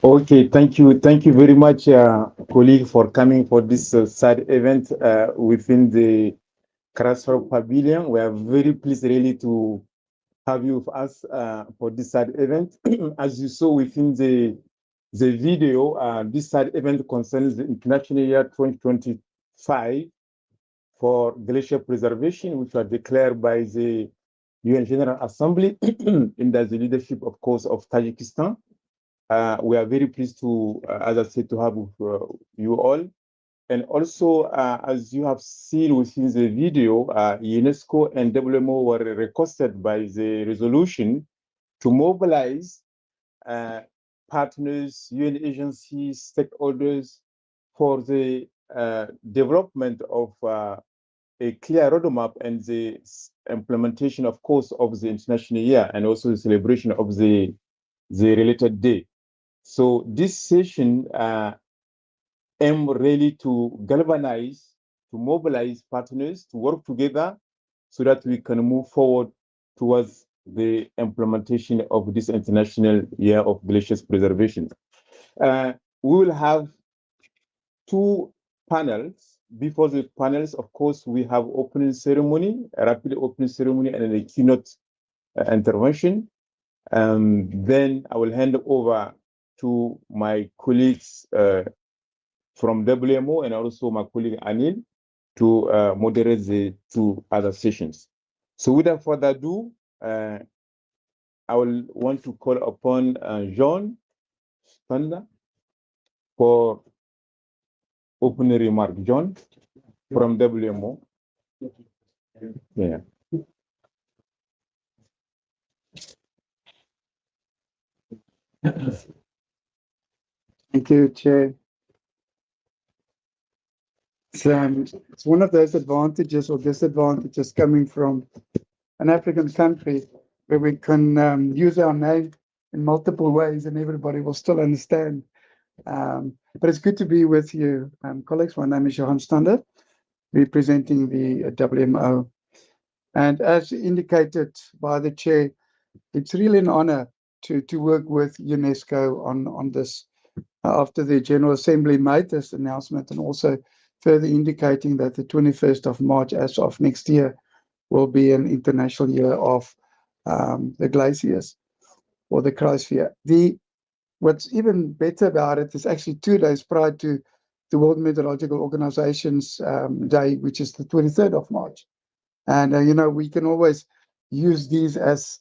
Okay, thank you very much, colleague, for coming for this side event within the Cryosphere Pavilion. We are very pleased really to have you with us for this side event. As you saw within the video, this side event concerns the International Year 2025 for glacier preservation, which was declared by the UN General Assembly under the leadership, of course, of Tajikistan. We are very pleased to, as I said, to have you all. And also, as you have seen within the video, UNESCO and WMO were requested by the resolution to mobilize partners, UN agencies, stakeholders for the development of a clear roadmap and the implementation, of course, of the International Year and also the celebration of the related day. So this session aim really to galvanize, to mobilize partners to work together so that we can move forward towards the implementation of this International Year of Glaciers Preservation. We will have two panels before the panels, of course, we have opening ceremony, a rapid opening ceremony, and a keynote intervention. Then I will hand over to my colleagues from WMO and also my colleague Anil to moderate the two other sessions. So without further ado, I will want to call upon John Spanda for opening remark. John from WMO. Yeah. Thank you, Chair. It's one of those advantages or disadvantages coming from an African country where we can use our name in multiple ways and everybody will still understand. But it's good to be with you, colleagues. My name is Johan Stander, representing the WMO. And as indicated by the Chair, it's really an honor to work with UNESCO on this after the General Assembly made this announcement and also further indicating that the 21st of March, as of next year, will be an international year of the glaciers or the Cryosphere. What's even better about it is actually 2 days prior to the World Meteorological Organization's day, which is the 23rd of March. And, we can always use these as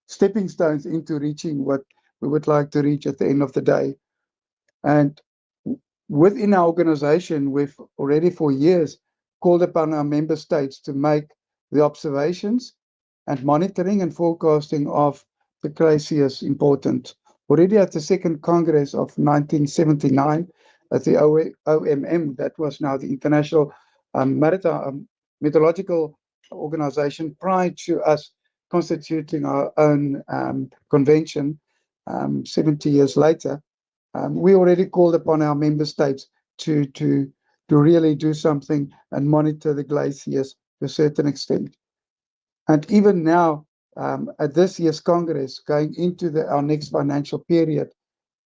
stepping stones into reaching what we would like to reach at the end of the day. And within our organization, we've already for years called upon our member states to make the observations and monitoring and forecasting of the glaciers important. Already at the second Congress of 1979 at the OMM, that was now the International Meteorological Organization, prior to us constituting our own convention 70 years later. We already called upon our member states to really do something and monitor the glaciers to a certain extent. And even now, at this year's Congress, going into our next financial period,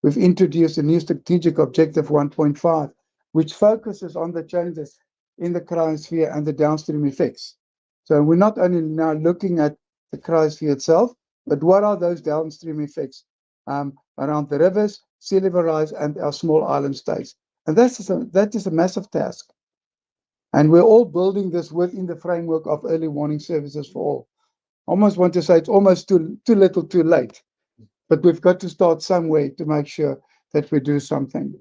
we've introduced a new strategic objective 1.5, which focuses on the changes in the cryosphere and the downstream effects. So we're not only now looking at the cryosphere itself, but what are those downstream effects around the rivers, sea level rise, and our small island states. And that is a massive task. And we're all building this within the framework of early warning services for all. Almost want to say it's almost too little, too late. But we've got to start somewhere to make sure that we do something.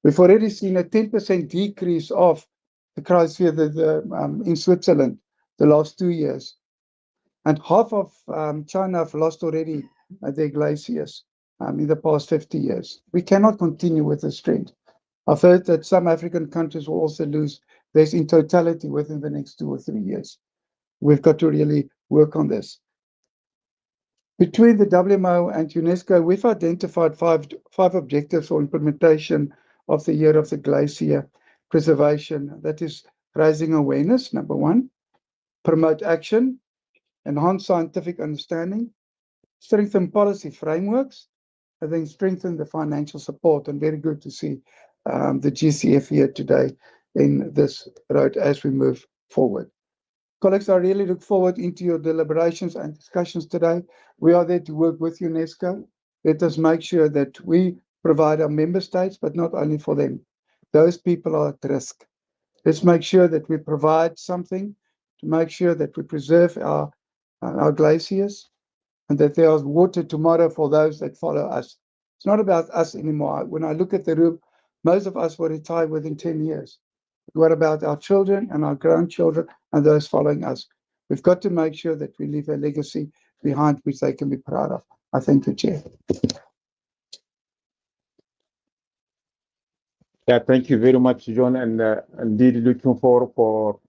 We've already seen a 10% decrease of the cryosphere in Switzerland the last 2 years. And half of China have lost already their glaciers in the past 50 years. We cannot continue with this trend. I've heard that some African countries will also lose theirs in totality within the next 2 or 3 years. We've got to really work on this. Between the WMO and UNESCO, we've identified five objectives for implementation of the Year of the Glacier preservation. That is raising awareness, number 1, promote action, enhance scientific understanding, strengthen policy frameworks, and then strengthen the financial support. And very good to see the GCF here today in this road as we move forward. Colleagues, I really look forward into your deliberations and discussions today. We are there to work with UNESCO. Let us make sure that we provide our member states, but not only for them. Those people are at risk. Let's make sure that we provide something to make sure that we preserve our glaciers and that there is water tomorrow for those that follow us. It's not about us anymore. When I look at the room, most of us will retire within 10 years. What about our children and our grandchildren and those following us? We've got to make sure that we leave a legacy behind which they can be proud of. I thank you, Chair. Yeah, thank you very much, John, and indeed looking forward for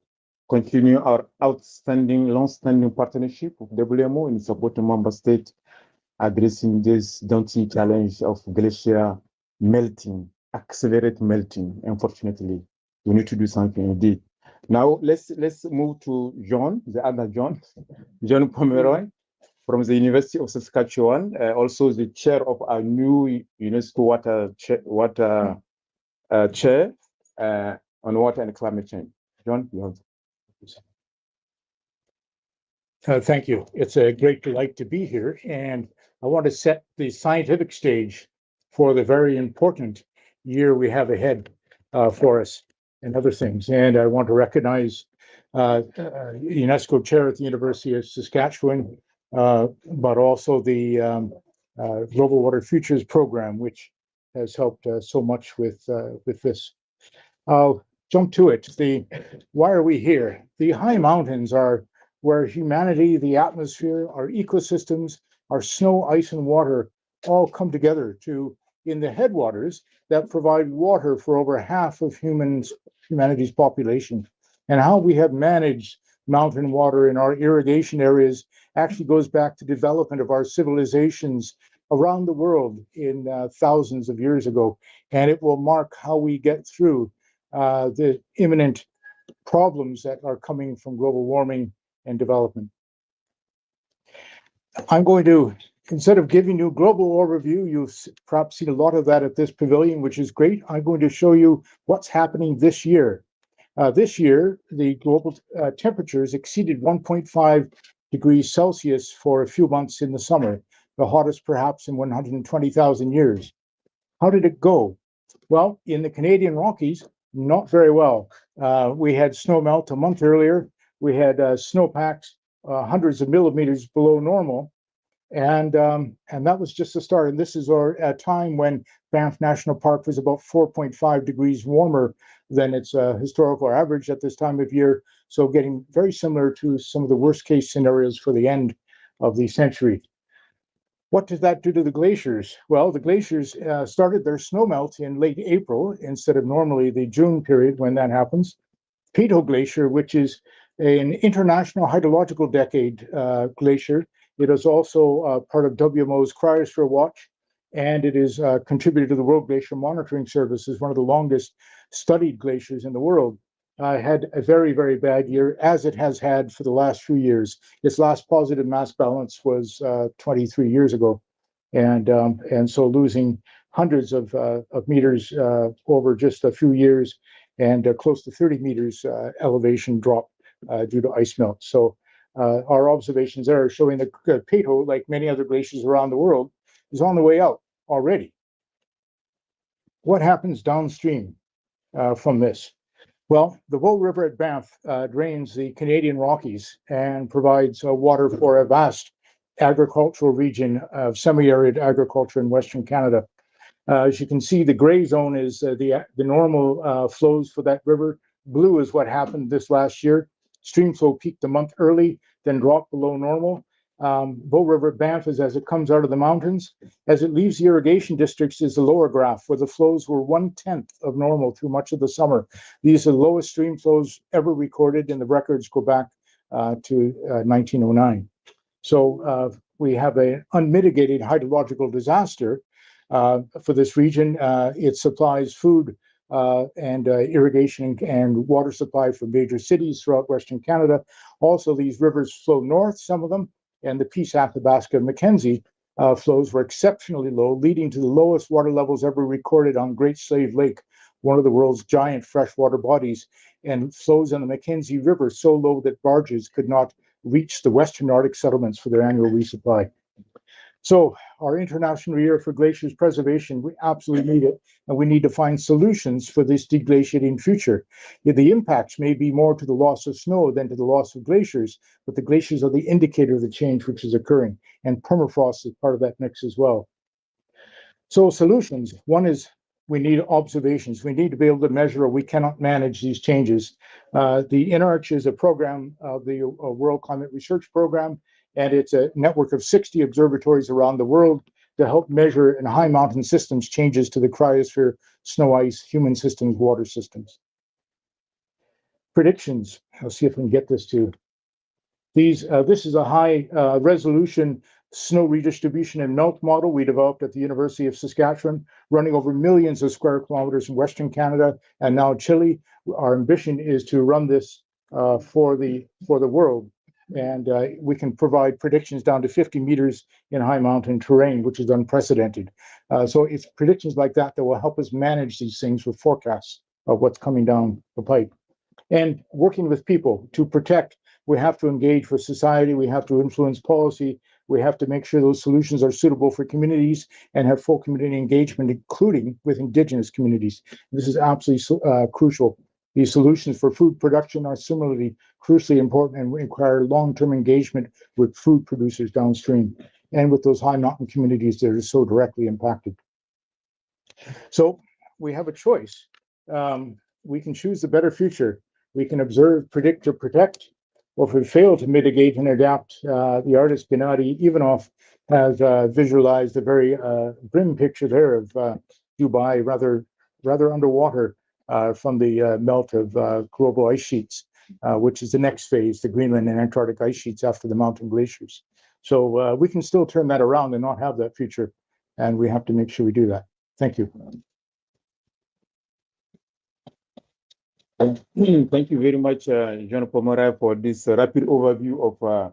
continuing our outstanding, long-standing partnership with WMO in supporting member states addressing this daunting challenge of glacier melting, accelerate melting. Unfortunately, we need to do something indeed. Now let's move to John, the other John Pomeroy from the University of Saskatchewan, also the chair of our new UNESCO water chair on water and climate change. John, you have. Thank you. It's a great delight to be here, and I want to set the scientific stage for the very important year we have ahead for us and other things. And I want to recognize UNESCO chair at the University of Saskatchewan, but also the Global Water Futures program, which has helped so much with this. I'll jump to it. Why are we here? The high mountains are where humanity, the atmosphere, our ecosystems, our snow, ice, and water all come together in the headwaters that provide water for over half of humanity's population. And how we have managed mountain water in our irrigation areas actually goes back to development of our civilizations around the world in thousands of years ago. And it will mark how we get through the imminent problems that are coming from global warming and development. I'm going to, instead of giving you a global overview, you've perhaps seen a lot of that at this pavilion, which is great. I'm going to show you what's happening this year. This year, the global temperatures exceeded 1.5 degrees Celsius for a few months in the summer, the hottest perhaps in 120,000 years. How did it go? Well, in the Canadian Rockies, not very well. We had snow melt a month earlier. We had snowpacks hundreds of millimeters below normal, and that was just the start. And this is a time when Banff National Park was about 4.5 degrees warmer than its historical average at this time of year. So getting very similar to some of the worst case scenarios for the end of the century. What did that do to the glaciers? Well, the glaciers started their snowmelt in late April instead of normally the June period when that happens. Peyto Glacier, which is an international hydrological decade glacier. It is also part of WMO's Cryosphere Watch, and it is contributed to the World Glacier Monitoring Service as one of the longest studied glaciers in the world. Had a very, very bad year, as it has had for the last few years. Its last positive mass balance was 23 years ago, and so losing hundreds of meters over just a few years, and close to 30 meters elevation drop due to ice melt. So our observations there are showing that Peyto, like many other glaciers around the world, is on the way out already. What happens downstream from this? Well, the Bow River at Banff drains the Canadian Rockies and provides water for a vast agricultural region of semi-arid agriculture in Western Canada. As you can see, the gray zone is the normal flows for that river. Blue is what happened this last year. Stream flow peaked a month early, then dropped below normal. Bow River at Banff is as it comes out of the mountains. As it leaves the irrigation districts is the lower graph, where the flows were 1/10 of normal through much of the summer. These are the lowest stream flows ever recorded, and the records go back to 1909. So we have an unmitigated hydrological disaster for this region. It supplies food and irrigation and water supply for major cities throughout Western Canada. Also, these rivers flow north, some of them, and the Peace, Athabasca, Mackenzie flows were exceptionally low, leading to the lowest water levels ever recorded on Great Slave Lake, one of the world's giant freshwater bodies, and flows on the Mackenzie River so low that barges could not reach the Western Arctic settlements for their annual resupply. So our International Year for Glaciers Preservation, we absolutely need it, and we need to find solutions for this deglaciating future. The impacts may be more to the loss of snow than to the loss of glaciers, but the glaciers are the indicator of the change which is occurring, and permafrost is part of that mix as well. So solutions, one is we need observations. We need to be able to measure, or we cannot manage these changes. The INARCH is a program of the World Climate Research Program, and it's a network of 60 observatories around the world to help measure in high mountain systems changes to the cryosphere, snow ice, human systems, water systems. Predictions. I'll see if I can get this to these. This is a high resolution snow redistribution and melt model we developed at the University of Saskatchewan, running over millions of square kilometers in Western Canada and now Chile. Our ambition is to run this for the world. And we can provide predictions down to 50 meters in high mountain terrain, which is unprecedented. So it's predictions like that that will help us manage these things with forecasts. of what's coming down the pipe. And working with people to protect, we have to engage with society, we have to influence policy, we have to make sure those solutions are suitable for communities and have full community engagement, including with indigenous communities. This is absolutely crucial. These solutions for food production are similarly crucially important and require long-term engagement with food producers downstream and with those high mountain communities that are so directly impacted. So we have a choice. We can choose the better future. We can observe, predict, or protect. Or if we fail to mitigate and adapt, the artist Gennady Ivanov has visualized a very grim picture there of Dubai, rather underwater from the melt of global ice sheets, which is the next phase, the Greenland and Antarctic ice sheets after the mountain glaciers. So we can still turn that around and not have that future, and we have to make sure we do that. Thank you. Thank you very much, Jean Pomara, for this rapid overview of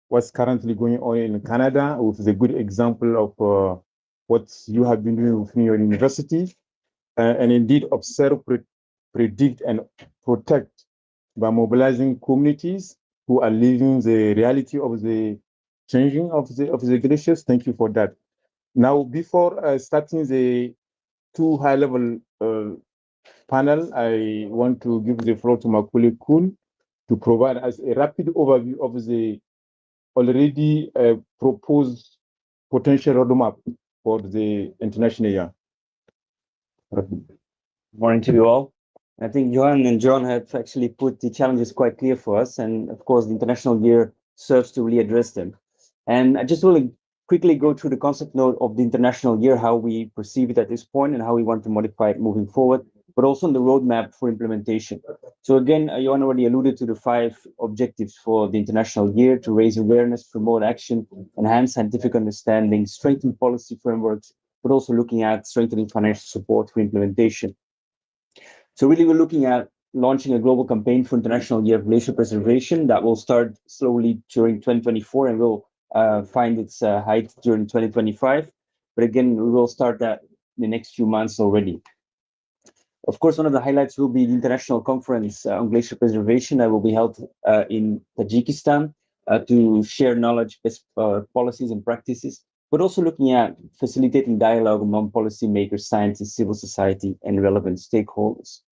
what's currently going on in Canada, which is a good example of what you have been doing within your university, and indeed observe, predict, and protect by mobilizing communities who are living the reality of the changing of the glaciers. Thank you for that. Now, before starting the two high-level panel, I want to give the floor to my colleague Kuhn to provide us a rapid overview of the already proposed potential roadmap for the international year. Morning to you all. I think Johan and John have actually put the challenges quite clear for us, and of course the international year serves to really address them. And I just want to quickly go through the concept note of the international year, how we perceive it at this point and how we want to modify it moving forward, but also on the roadmap for implementation. So again, Johan already alluded to the 5 objectives for the international year: to raise awareness, promote action, enhance scientific understanding, strengthen policy frameworks, but also looking at strengthening financial support for implementation. So really, we're looking at launching a global campaign for International Year of Glacier Preservation that will start slowly during 2024 and will find its height during 2025. But again, we will start that in the next few months already. Of course, one of the highlights will be the International Conference on Glacier Preservation that will be held in Tajikistan to share knowledge, best policies and practices, but also looking at facilitating dialogue among policymakers, scientists, civil society, and relevant stakeholders.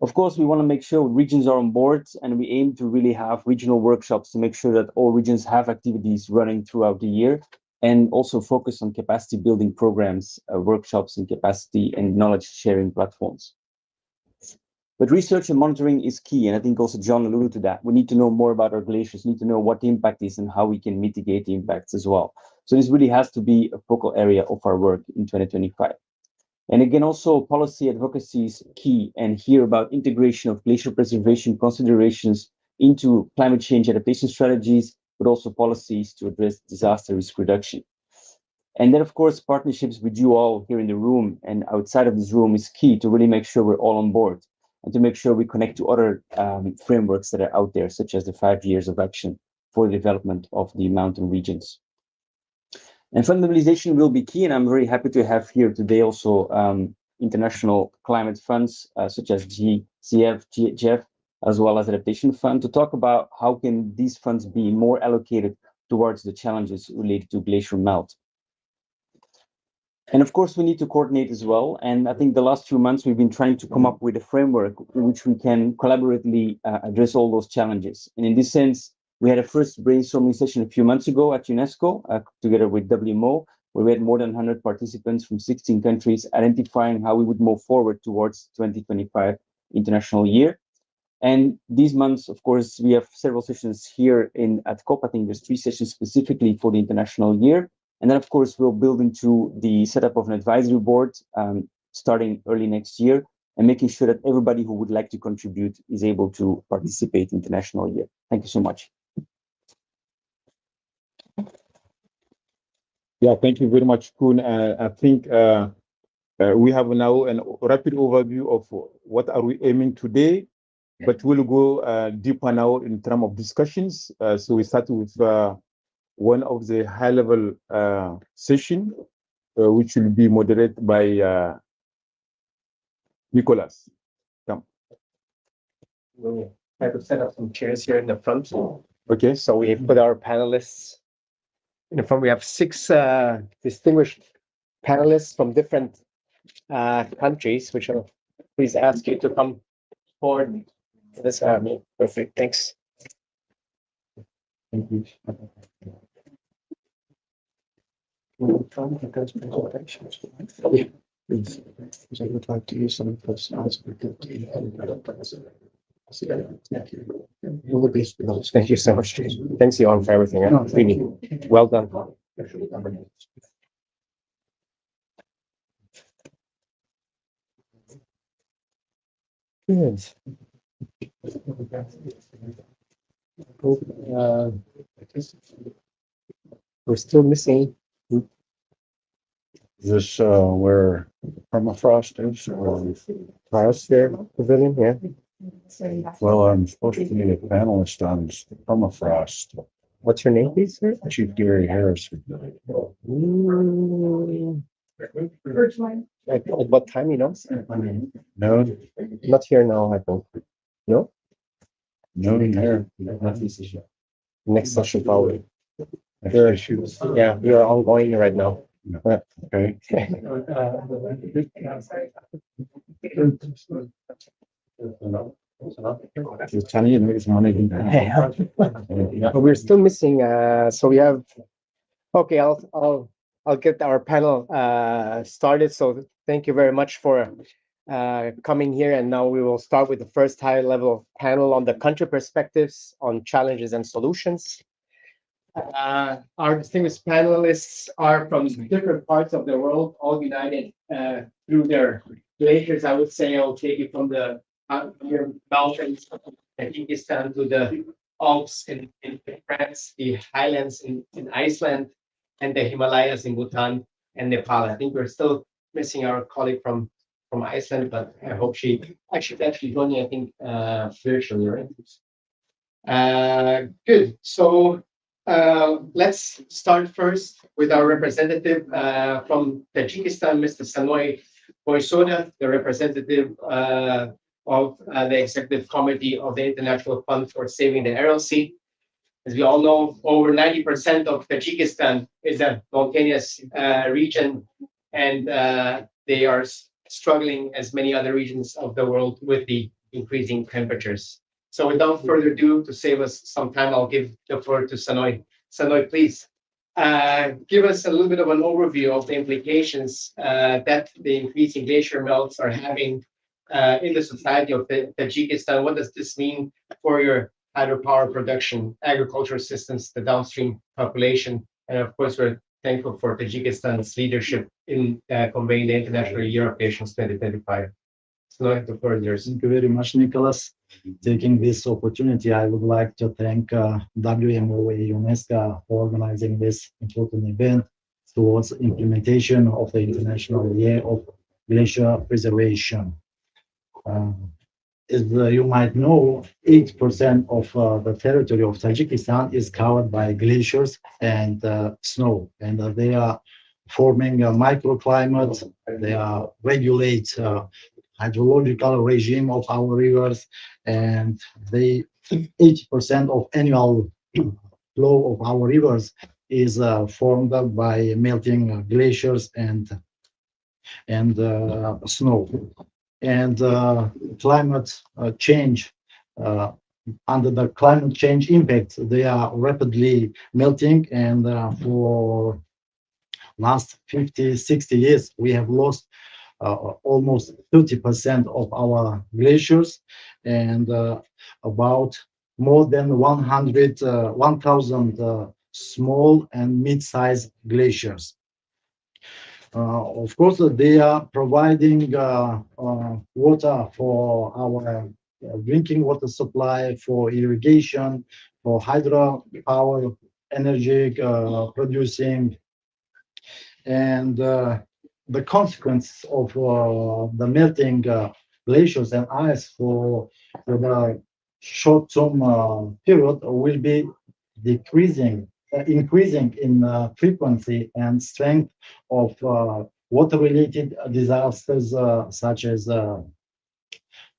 Of course, we want to make sure regions are on board, and we aim to really have regional workshops to make sure that all regions have activities running throughout the year, and also focus on capacity building programs, workshops, and capacity and knowledge sharing platforms. But research and monitoring is key, and I think also John alluded to that. We need to know more about our glaciers, need to know what the impact is and how we can mitigate the impacts as well. So this really has to be a focal area of our work in 2025. And again, also policy advocacy is key, and hear about integration of glacier preservation considerations into climate change adaptation strategies, but also policies to address disaster risk reduction. And then, of course, partnerships with you all here in the room and outside of this room is key to really make sure we're all on board and to make sure we connect to other frameworks that are out there, such as the 5 years of action for the development of the mountain regions. And fundamentalization will be key, and I'm very happy to have here today also international climate funds such as GCF, GHF, as well as Adaptation Fund, to talk about how can these funds be more allocated towards the challenges related to glacier melt. And of course, we need to coordinate as well. And I think the last few months, we've been trying to come up with a framework in which we can collaboratively address all those challenges. And in this sense, we had a first brainstorming session a few months ago at UNESCO, together with WMO, where we had more than 100 participants from 16 countries identifying how we would move forward towards 2025 International Year. And these months, of course, we have several sessions here at COP. I think there's 3 sessions specifically for the International Year. And then, of course, we'll build into the setup of an advisory board starting early next year and making sure that everybody who would like to contribute is able to participate in International Year. Thank you so much. Yeah, thank you very much, Kuhn. I think we have now a rapid overview of what are we aiming today, but we'll go deeper now in terms of discussions. So we start with one of the high-level session, which will be moderated by Nicholas. we'll try to set up some chairs here in the front. Okay. So we put our panelists in the front. We have 6 distinguished panelists from different countries, which I'll please ask you to come forward to this. Perfect. Thanks. Thank you. I would like to use some of those slides. Thank you so much. Thanks, Johan, for everything. Really well done. Good. We're still missing. Is this where permafrost is, or Cryosphere Pavilion, yeah. well, I'm supposed to be a panelist on permafrost. What's your name, please, sir? Chief Gary Harrison. At what time, you know? Noon, Not here now, I think. No? noon here. Next session, probably. Next issue. Yeah, we are ongoing right now. Okay. You're telling you it's money. But we're still missing, so we have, okay, I'll get our panel started. So thank you very much for coming here. And now we will start with the first high level panel on the country perspectives on challenges and solutions. Our distinguished panelists are from different parts of the world, all united through their glaciers. I would say I'll take it from the mountains in Pakistan to the Alps in France, the highlands in Iceland, and the Himalayas in Bhutan and Nepal. I think we're still missing our colleague from Iceland, but I hope she's actually joining, I think, virtually, right? Good. So let's start first with our representative from Tajikistan, Mr. Sanoy Boysoda, the representative of the Executive Committee of the International Fund for Saving the Aral Sea. As we all know, over 90% of Tajikistan is a mountainous region, and they are struggling, as many other regions of the world, with the increasing temperatures. So without further ado, to save us some time, I'll give the floor to Sanoy. Sanoy, please give us a little bit of an overview of the implications that the increasing glacier melts are having in the society of Tajikistan. What does this mean for your hydropower production, agricultural systems, the downstream population? And of course, we're thankful for Tajikistan's leadership in conveying the International Year of Patience 2025. Sanoy, the floor is yours. Thank you very much, Nicholas. Taking this opportunity, I would like to thank WMO and UNESCO for organizing this important event towards implementation of the International Year of Glacier Preservation. As you might know, 8% of the territory of Tajikistan is covered by glaciers and snow, and they are forming a microclimate. They regulate hydrological regime of our rivers, and 80% of annual flow of our rivers is formed by melting glaciers and snow. And climate change, under the climate change impact, they are rapidly melting, and for last 50, 60 years, we have lost almost 30% of our glaciers, and about more than 1,000 small and mid-sized glaciers. Of course, they are providing water for our drinking water supply, for irrigation, for hydropower energy producing, and the consequence of the melting glaciers and ice for the short-term period will be increasing in frequency and strength of water-related disasters such as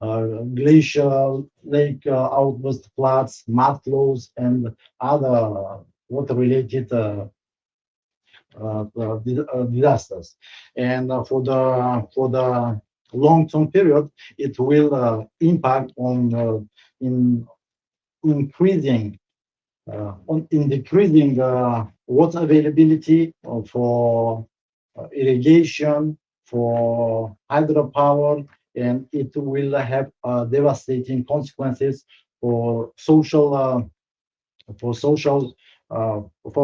glacial lake outburst floods, mud flows, and other water-related disasters. And for the long-term period, it will impact in increasing in decreasing water availability for irrigation, for hydropower, and it will have devastating consequences for social for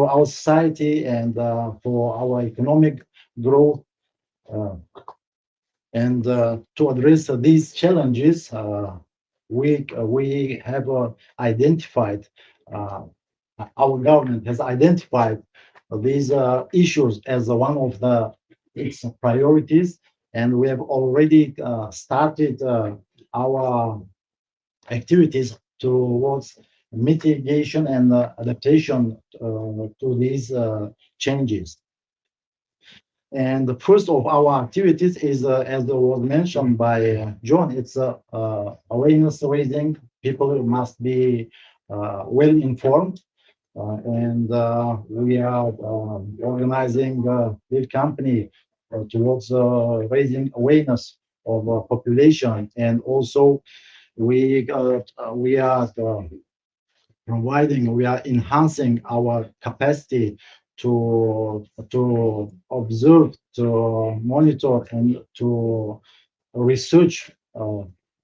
our society and for our economic growth. Uh, and to address these challenges, we have identified, uh, our government has identified these issues as one of its priorities, and we have already started our activities towards mitigation and adaptation to these changes. And the first of our activities is, as was mentioned by John, it's awareness raising. People must be well informed, and we are organizing big company towards raising awareness of population, and also we are we are enhancing our capacity to observe, to monitor, and to research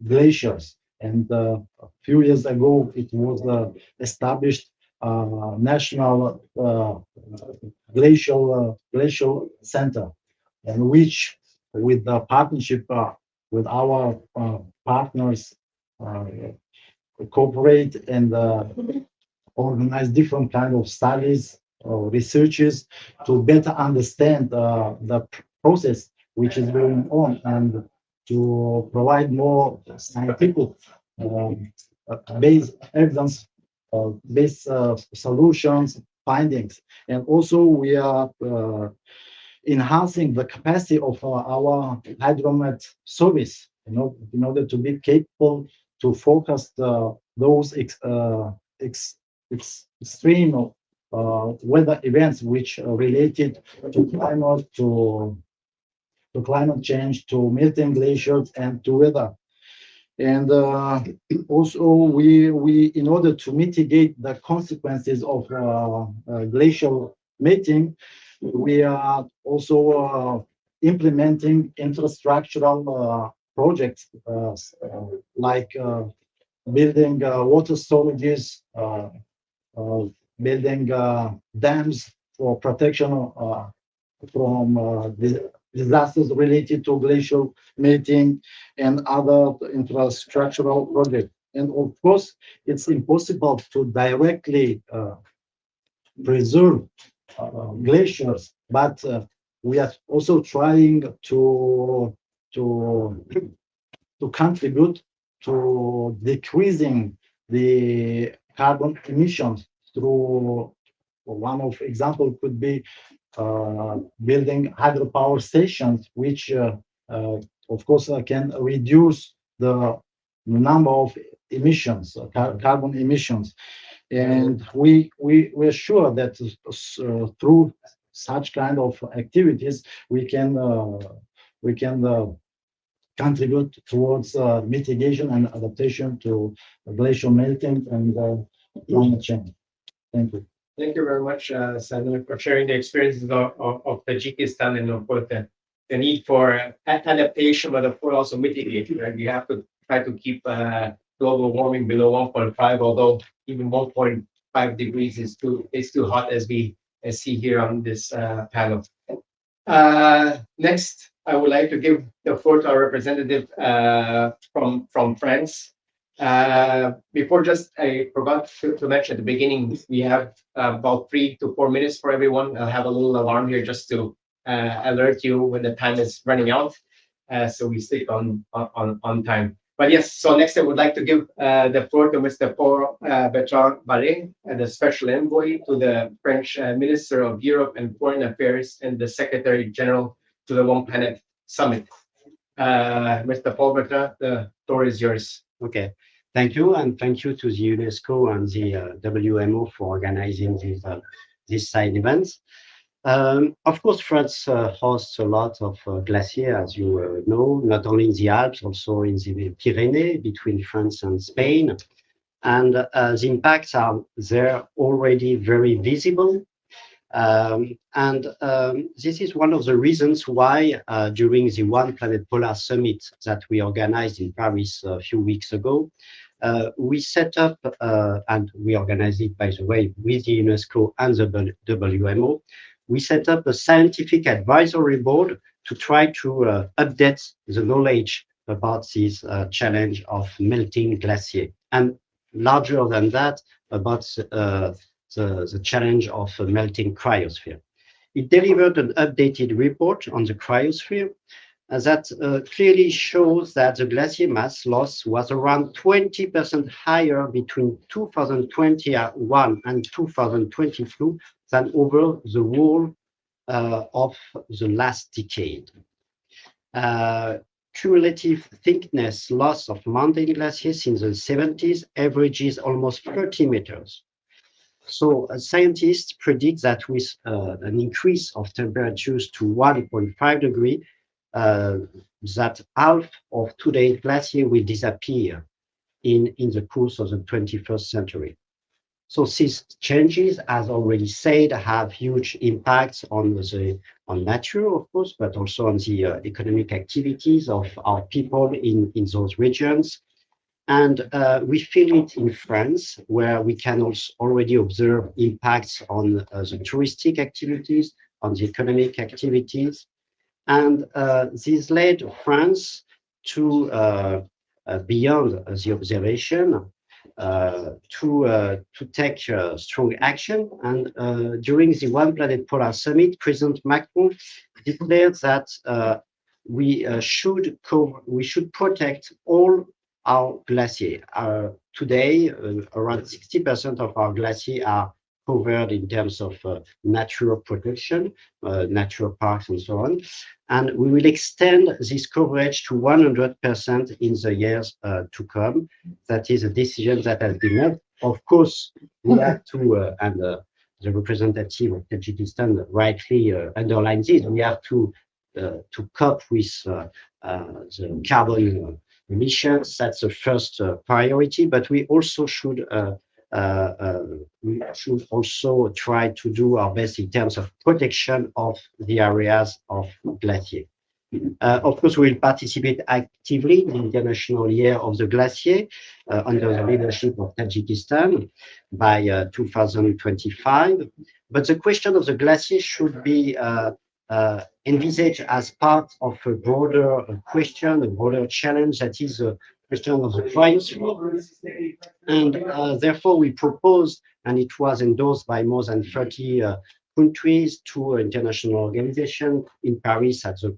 glaciers. And a few years ago, it was established National Glacial Center, and which, with the partnership with our partners, uh, cooperate and organize different kind of studies or researches to better understand the process which is going on, and to provide more scientific based evidence, based solutions, findings. And also we are enhancing the capacity of our hydromet service, in order to be capable to focus those extreme weather events which are related to climate change, to melting glaciers, and to weather. And also, we in order to mitigate the consequences of glacial melting, we are also implementing infrastructural projects like building water storages, building dams for protection from disasters related to glacial melting, and other infrastructural projects. And of course, it's impossible to directly preserve glaciers, but we are also trying to to contribute to decreasing the carbon emissions through, one of example could be building hydropower stations, which of course can reduce the number of emissions, carbon emissions. And we're sure that through such kind of activities we can contribute towards mitigation and adaptation to glacial melting and climate change. Thank you. Thank you very much, Samuel, for sharing the experiences of Tajikistan, and of course the need for adaptation, but of course also mitigation. Right? We have to try to keep global warming below 1.5, although even 1.5 degrees is too hot, as we see here on this panel. Next, I would like to give the floor to our representative from France. Before, just I forgot to mention at the beginning, we have about 3 to 4 minutes for everyone. I'll have a little alarm here just to alert you when the time is running out, so we stick on time. But yes, so next I would like to give the floor to Mr. Paul Bertrand Barré, the Special Envoy to the French Minister of Europe and Foreign Affairs and the Secretary General to the One Planet Summit. Mr. Paul Bertrand, the floor is yours. Okay, thank you, and thank you to the UNESCO and the WMO for organizing these side events. Of course, France hosts a lot of glaciers, as you know, not only in the Alps, also in the Pyrenees between France and Spain. And the impacts are there already very visible. This is one of the reasons why during the One Planet Polar Summit that we organized in Paris a few weeks ago, we set up, and we organized it, by the way, with the UNESCO and the WMO, we set up a scientific advisory board to try to update the knowledge about this challenge of melting glacier. And larger than that, about the challenge of a melting cryosphere. It delivered an updated report on the cryosphere that clearly shows that the glacier mass loss was around 20% higher between 2021 and 2022 than over the whole of the last decade. Cumulative thickness loss of mountain glaciers in the 70s averages almost 30 meters. So scientists predict that with an increase of temperatures to 1.5 degrees, that half of today's glacier will disappear in the course of the 21st century. So these changes, as already said, have huge impacts on nature, of course, but also on the economic activities of our people in those regions. And we feel it in France, where we can also already observe impacts on the touristic activities, on the economic activities. And this led France to, beyond the observation, to take strong action. And during the One Planet Polar Summit, President Macron declared that we should protect all our glaciers. Today, around 60% of our glaciers are covered in terms of natural protection, natural parks and so on. And we will extend this coverage to 100% in the years to come. That is a decision that has been made. Of course, we have to, and the representative of Tajikistan rightly underlines this, we have to cope with the carbon emissions. That's the first priority, but we also should also try to do our best in terms of protection of the areas of glacier. Of course, we'll participate actively in the International Year of the Glacier under the leadership of Tajikistan by 2025. But the question of the glacier should be envisaged as part of a broader question, a broader challenge, that is a question of the cryosphere. And therefore, we proposed, and it was endorsed by more than 30 countries, to an international organization in Paris at the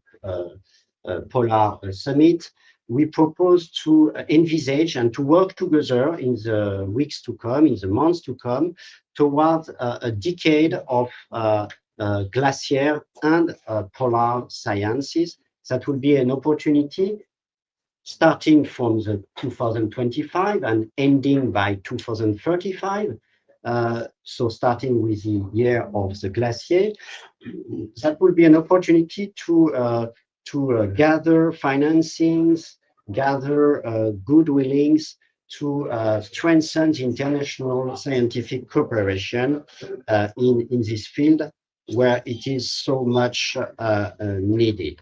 Polar Summit. We propose to envisage and to work together in the weeks to come, in the months to come, towards a decade of glacier and polar sciences. That will be an opportunity starting from the 2025 and ending by 2035. So starting with the year of the glacier, that will be an opportunity to gather financings, gather goodwillings, to strengthen the international scientific cooperation in this field, where it is so much needed.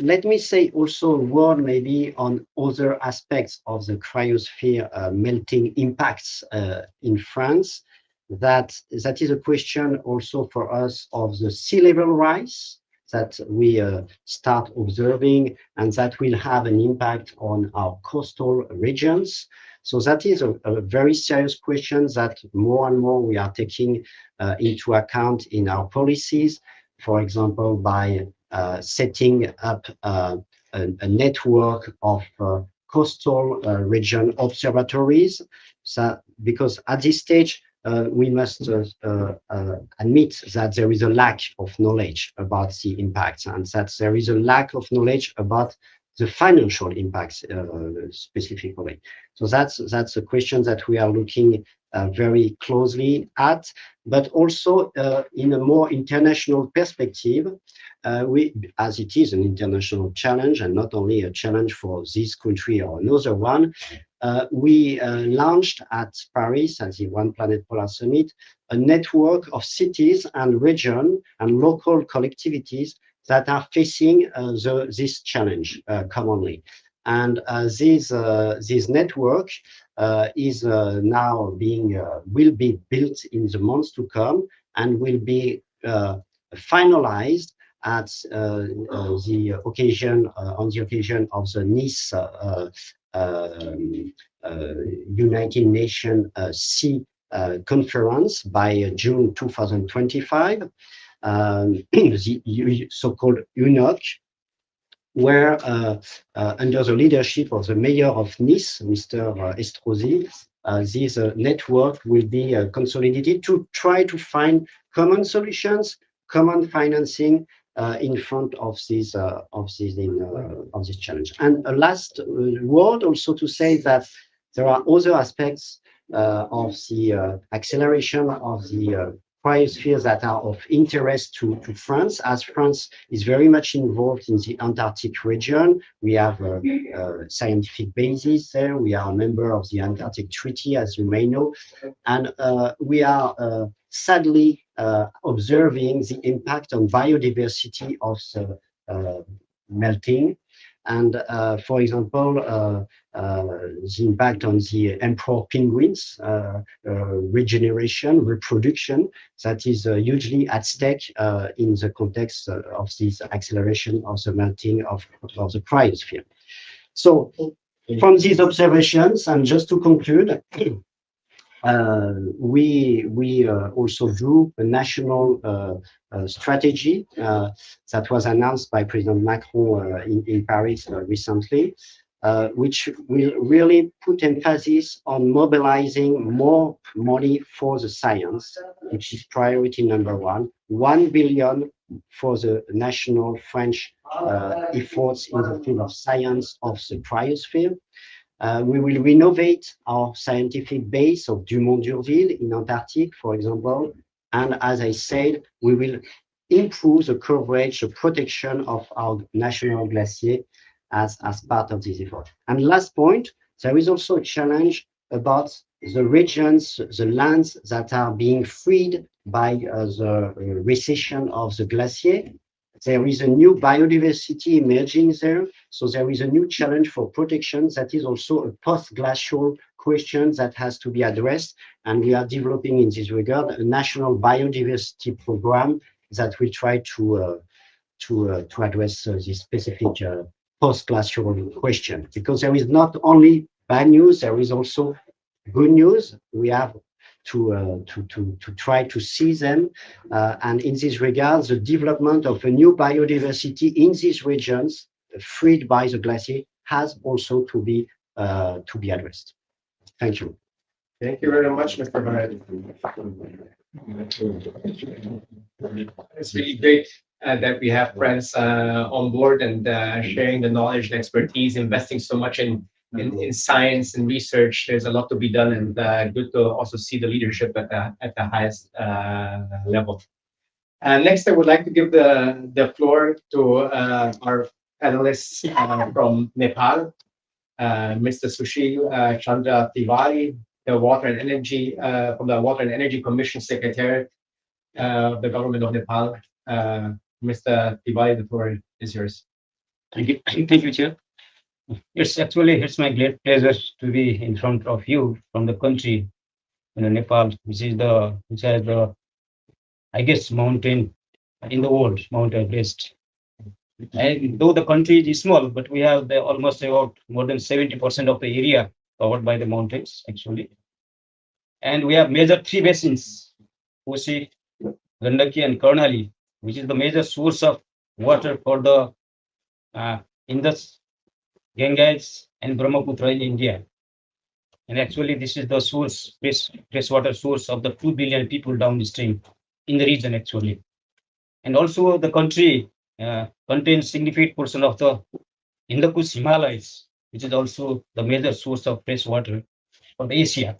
Let me say also a word maybe on other aspects of the cryosphere melting impacts in France. That is a question also for us of the sea level rise that we start observing, and that will have an impact on our coastal regions. So that is a very serious question that more and more we are taking into account in our policies, for example, by setting up a network of coastal region observatories. So, because at this stage, we must admit that there is a lack of knowledge about the impacts, and that there is a lack of knowledge about the financial impacts specifically. So that's a question that we are looking very closely at, but also in a more international perspective, as it is an international challenge and not only a challenge for this country or another one, we launched at Paris, at the One Planet Polar Summit, a network of cities and regions and local collectivities that are facing this challenge commonly. And this network is now will be built in the months to come and will be finalized at the occasion on the occasion of the Nice United Nations Sea conference by June 2025, the so-called UNOC, where under the leadership of the mayor of Nice, Mr. Estrosi, this network will be consolidated to try to find common solutions, common financing in front of this challenge. And a last word also to say that there are other aspects of the acceleration of the cryosphere that are of interest to France, as France is very much involved in the Antarctic region. We have a scientific basis there. We are a member of the Antarctic Treaty, as you may know, and we are sadly observing the impact on biodiversity of the melting. And for example, the impact on the emperor penguins, regeneration, reproduction, that is hugely at stake in the context of this acceleration of the melting of the cryosphere. So from these observations, and just to conclude, we also drew a national strategy that was announced by President Macron in Paris recently, which will really put emphasis on mobilizing more money for the science, which is priority number one, 1 billion for the national French efforts in the field of science of the cryosphere. We will renovate our scientific base of Dumont-Durville in Antarctic, for example. And as I said, we will improve the coverage, the protection of our national glacier as part of this effort. And last point, there is also a challenge about the regions, the lands that are being freed by the recession of the glacier. There is a new biodiversity emerging there, so there is a new challenge for protection that is also a post-glacial question that has to be addressed, and we are developing in this regard a national biodiversity program that will try to address this specific post-glacial question. Because there is not only bad news, there is also good news. We have to try to see them, and in this regard, the development of a new biodiversity in these regions freed by the glacier has also to be addressed. Thank you. Thank you very much, Mr. Barrett. It's really great that we have friends on board and sharing the knowledge and expertise, investing so much in science and research. There's a lot to be done, and good to also see the leadership at the highest level. Next, I would like to give the floor to our panelists from Nepal, Mr. Sushil Chandra Tiwari, the Water and Energy from the Water and Energy Commission Secretariat of the Government of Nepal. Mr. Tiwari, the floor is yours. Thank you, Chair. It's my great pleasure to be in front of you from the country, Nepal, which has the highest mountain in the world, Mount Everest. And though the country is small, but we have almost about more than 70% of the area covered by the mountains, actually. And we have major three basins, Kosi, Gandaki, and Karnali, which is the major source of water for the Indus, Ganges, and Brahmaputra in India. And actually, this is the source, freshwater source of the 2 billion people downstream in the region, actually. And also, the country contains significant portion of the Hindu-Kush Himalayas, which is also the major source of fresh water for Asia.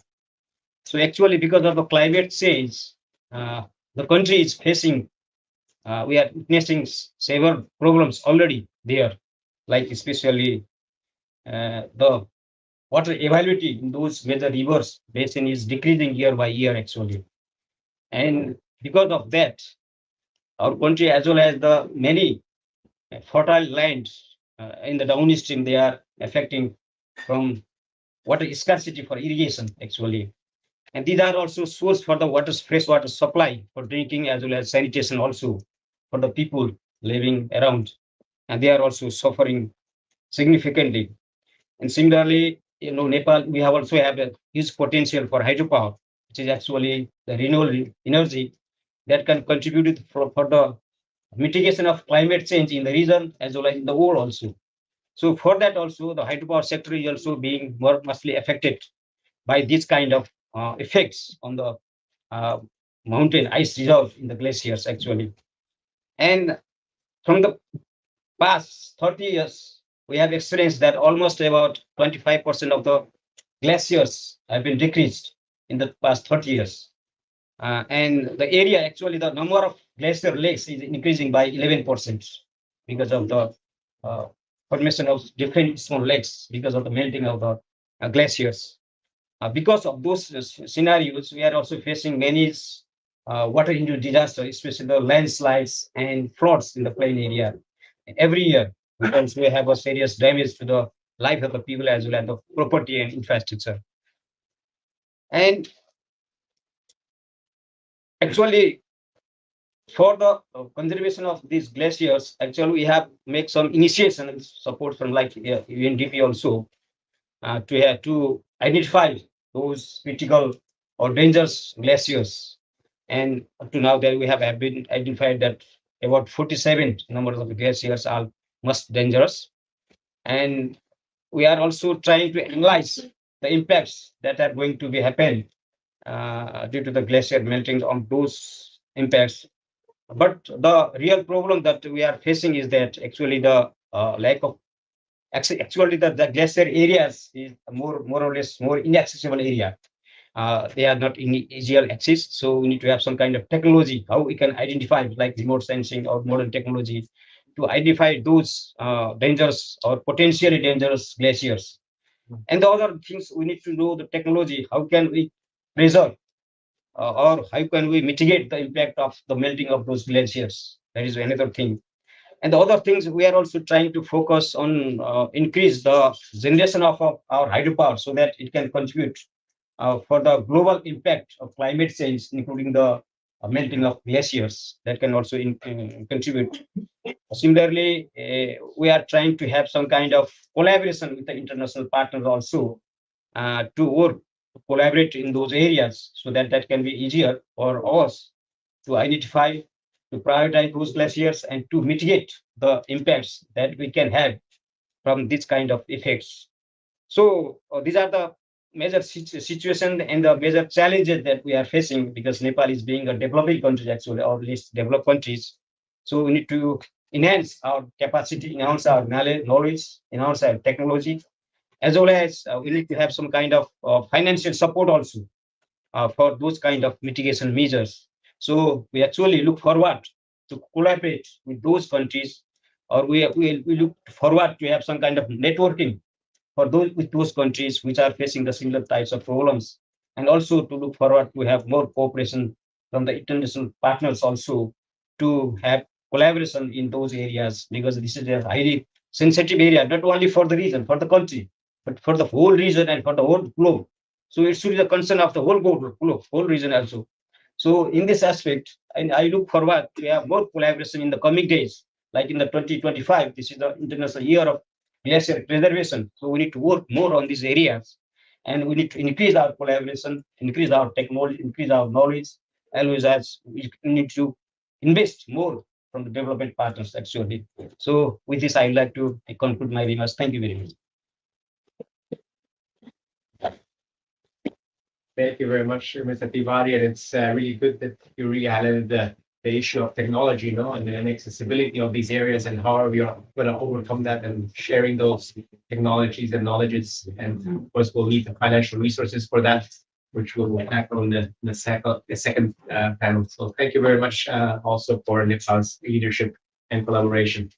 So actually, because of the climate change, the country is facing, we are witnessing several problems already there, like especially the water availability in those major rivers basin is decreasing year by year, actually. And because of that, our country as well as the many fertile lands in the downstream, they are affecting from water scarcity for irrigation, actually. And these are also source for the fresh water supply for drinking as well as sanitation also for the people living around. And they are also suffering significantly. And similarly, Nepal, we have also have a huge potential for hydropower, which is actually the renewable energy that can contribute for the mitigation of climate change in the region as well as in the world also. So for that also, the hydropower sector is also being more mostly affected by this kind of effects on the uh, mountain ice reserve in the glaciers, actually. And from the past 30 years, we have experienced that almost about 25% of the glaciers have been decreased in the past 30 years. And the area, actually, the number of glacier lakes is increasing by 11% because of the uh, formation of different small lakes because of the melting of the glaciers. Because of those scenarios, we are also facing many water-induced disasters, especially the landslides and floods in the plain area. Every year, because we have a serious damage to the life of the people as well as the property and infrastructure. And actually, for the conservation of these glaciers, actually we have make some initiation and support from like UNDP also to identify those critical or dangerous glaciers. And up to now, that we have been identified that about 47 numbers of glaciers are most dangerous. And we are also trying to analyze the impacts that are going to be happen due to the glacier melting on those impacts. But the real problem that we are facing is that actually the lack of actually the glacier areas is more or less more inaccessible area. They are not in easier access, so we need to have some kind of technology how we can identify like remote sensing or modern technology to identify those dangerous or potentially dangerous glaciers. And the other things we need to know the technology, how can we preserve or how can we mitigate the impact of the melting of those glaciers? That is another thing. And the other things we are also trying to focus on increase the generation of our hydropower so that it can contribute for the global impact of climate change, including the melting of glaciers that can also contribute. Similarly, we are trying to have some kind of collaboration with the international partners also to work to collaborate in those areas so that that can be easier for us to identify, to prioritize those glaciers and to mitigate the impacts that we can have from this kind of effects. So these are the major situation and the major challenges that we are facing because Nepal is being a developing country actually, or at least developed countries. So we need to enhance our capacity, enhance our knowledge, enhance our technology, as well as we need to have some kind of financial support also for those kind of mitigation measures. So we actually look forward to collaborate with those countries, or we look forward to have some kind of networking for those with those countries which are facing the similar types of problems, and also to look forward to have more cooperation from the international partners also to have collaboration in those areas because this is a highly sensitive area, not only for the region, for the country, but for the whole region and for the whole globe. So it should be the concern of the whole globe, whole region also. So in this aspect, and I look forward to have more collaboration in the coming days, like in the 2025. This is the International Year of Glacier Preservation. So we need to work more on these areas, and we need to increase our collaboration, increase our technology, increase our knowledge, always as we need to invest more from the development partners actually. So with this, I would like to conclude my remarks. Thank you very much. Thank you very much, Mr. Tiwari, and it's really good that you really highlighted the issue of technology, and accessibility of these areas, and how we are going to overcome that, and sharing those technologies and knowledges. And of course, we'll need the financial resources for that, which we'll tackle in the second panel. So thank you very much also for Nepal's leadership and collaboration.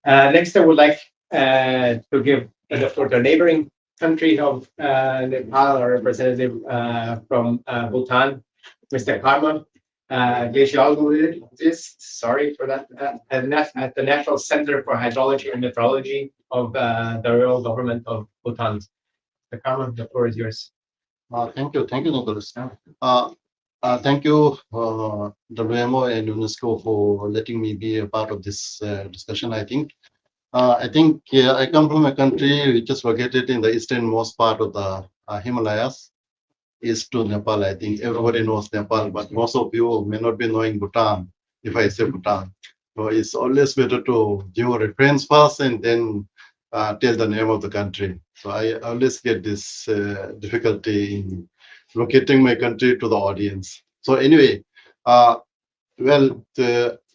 Next, I would like to give the floor to a neighboring country of Nepal, our representative from Bhutan, Mr. Karma Glaciologist. Sorry for that. At the National Center for Hydrology and Meteorology of the Royal Government of Bhutan. Mr. Karma, the floor is yours. Thank you, Nicholas. Thank you, WMO and UNESCO for letting me be a part of this discussion. I think I come from a country which is located in the easternmost part of the Himalayas, east to Nepal. I think everybody knows Nepal, but most of you may not be knowing Bhutan if I say Bhutan. So it's always better to give a reference first and then tell the name of the country. So I always get this difficulty in locating my country to the audience. So anyway,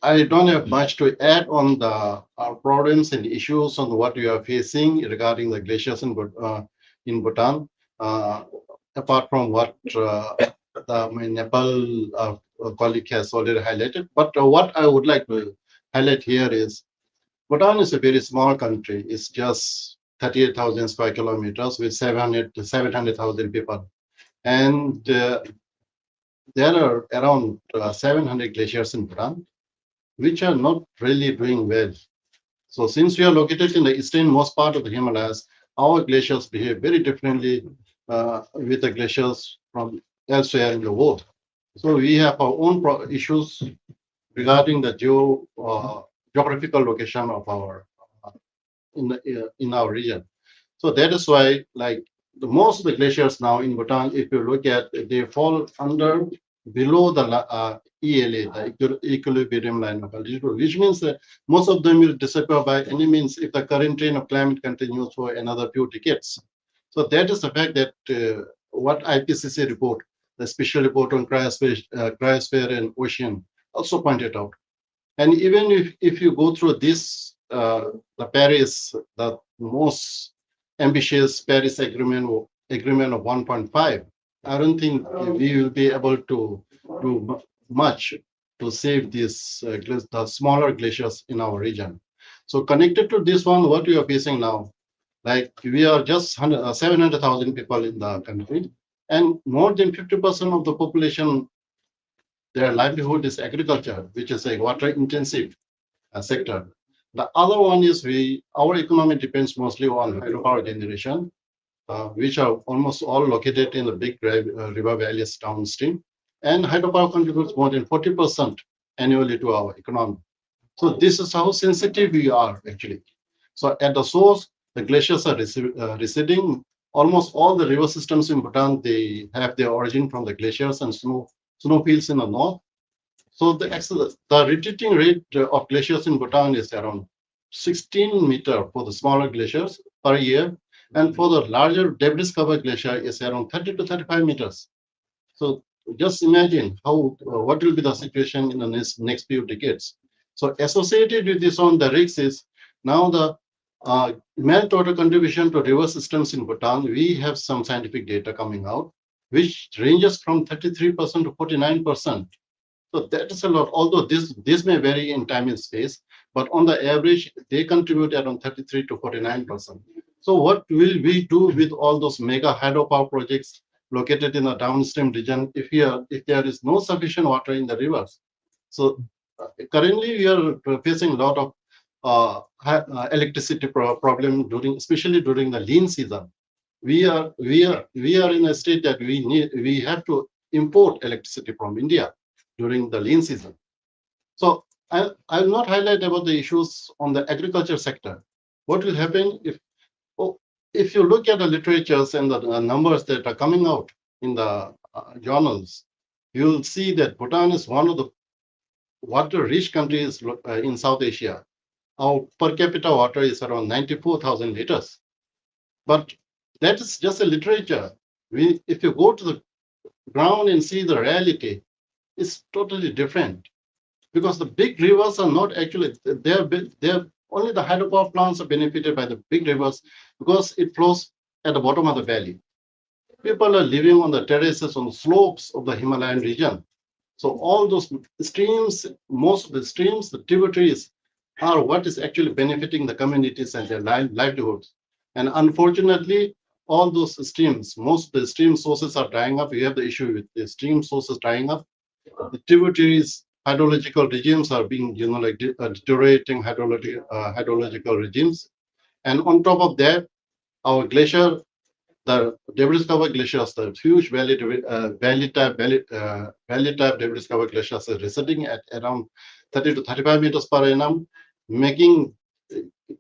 I don't have much to add on our problems and issues on what we are facing regarding the glaciers in Bhutan, apart from what my Nepal colleague has already highlighted. But what I would like to highlight here is Bhutan is a very small country. It's just 38,000 square kilometers with 700,000 people. And there are around 700 glaciers in Bhutan, which are not really doing well. So since we are located in the easternmost part of the Himalayas, our glaciers behave very differently with the glaciers from elsewhere in the world. So we have our own issues regarding the geographical location of our in our region. So that is why, like most of the glaciers now in Bhutan, if you look at, they fall below the ELA, the equilibrium line of altitude, which means that most of them will disappear by any means if the current trend of climate continues for another few decades. So that is the fact that what IPCC report, the special report on cryosphere and ocean, also pointed out. And even if you go through this, the Paris, the most ambitious Paris agreement of 1.5, I don't think we will be able to do much to save these the smaller glaciers in our region. So connected to this one, what we are facing now, like we are just 700,000 people in the country, and more than 50% of the population, their livelihood is agriculture, which is a water-intensive sector. The other one is our economy depends mostly on hydropower generation, which are almost all located in the big river valleys downstream. And hydropower contributes more than 40% annually to our economy. So this is how sensitive we are actually. So at the source, the glaciers are receding. Almost all the river systems in Bhutan, they have their origin from the glaciers and snowfields in the north. So the retreating rate of glaciers in Bhutan is around 16 meters for the smaller glaciers per year. And for the larger debris covered glacier is around 30 to 35 meters. So just imagine what will be the situation in the next few decades. So associated with this on the risks is now the meltwater contribution to river systems in Bhutan. We have some scientific data coming out, which ranges from 33% to 49%. So that is a lot, although this may vary in time and space, but on the average, they contribute around 33 to 49%. So what will we do with all those mega hydropower projects located in the downstream region if there is no sufficient water in the rivers? So currently we are facing a lot of electricity problem especially during the lean season. We are in a state that we have to import electricity from India during the lean season. So I'll not highlight about the issues on the agriculture sector. What will happen if you look at the literatures and the numbers that are coming out in the journals, you'll see that Bhutan is one of the water-rich countries in South Asia. Our per capita water is around 94,000 liters. But that is just a literature. If you go to the ground and see the reality, it's totally different. Because the big rivers are not actually, they're only the hydropower plants are benefited by the big rivers because it flows at the bottom of the valley. People are living on the terraces, on the slopes of the Himalayan region. So all those streams, most of the streams, the tributaries are what is actually benefiting the communities and their livelihoods. And unfortunately, all those streams, most of the stream sources are drying up. We have the issue with the stream sources drying up. The tributaries, hydrological regimes are being, deteriorating hydrological regimes. And on top of that, our glacier, the debris cover glaciers, the huge valley type debris cover glaciers are resetting at around 30 to 35 meters per annum,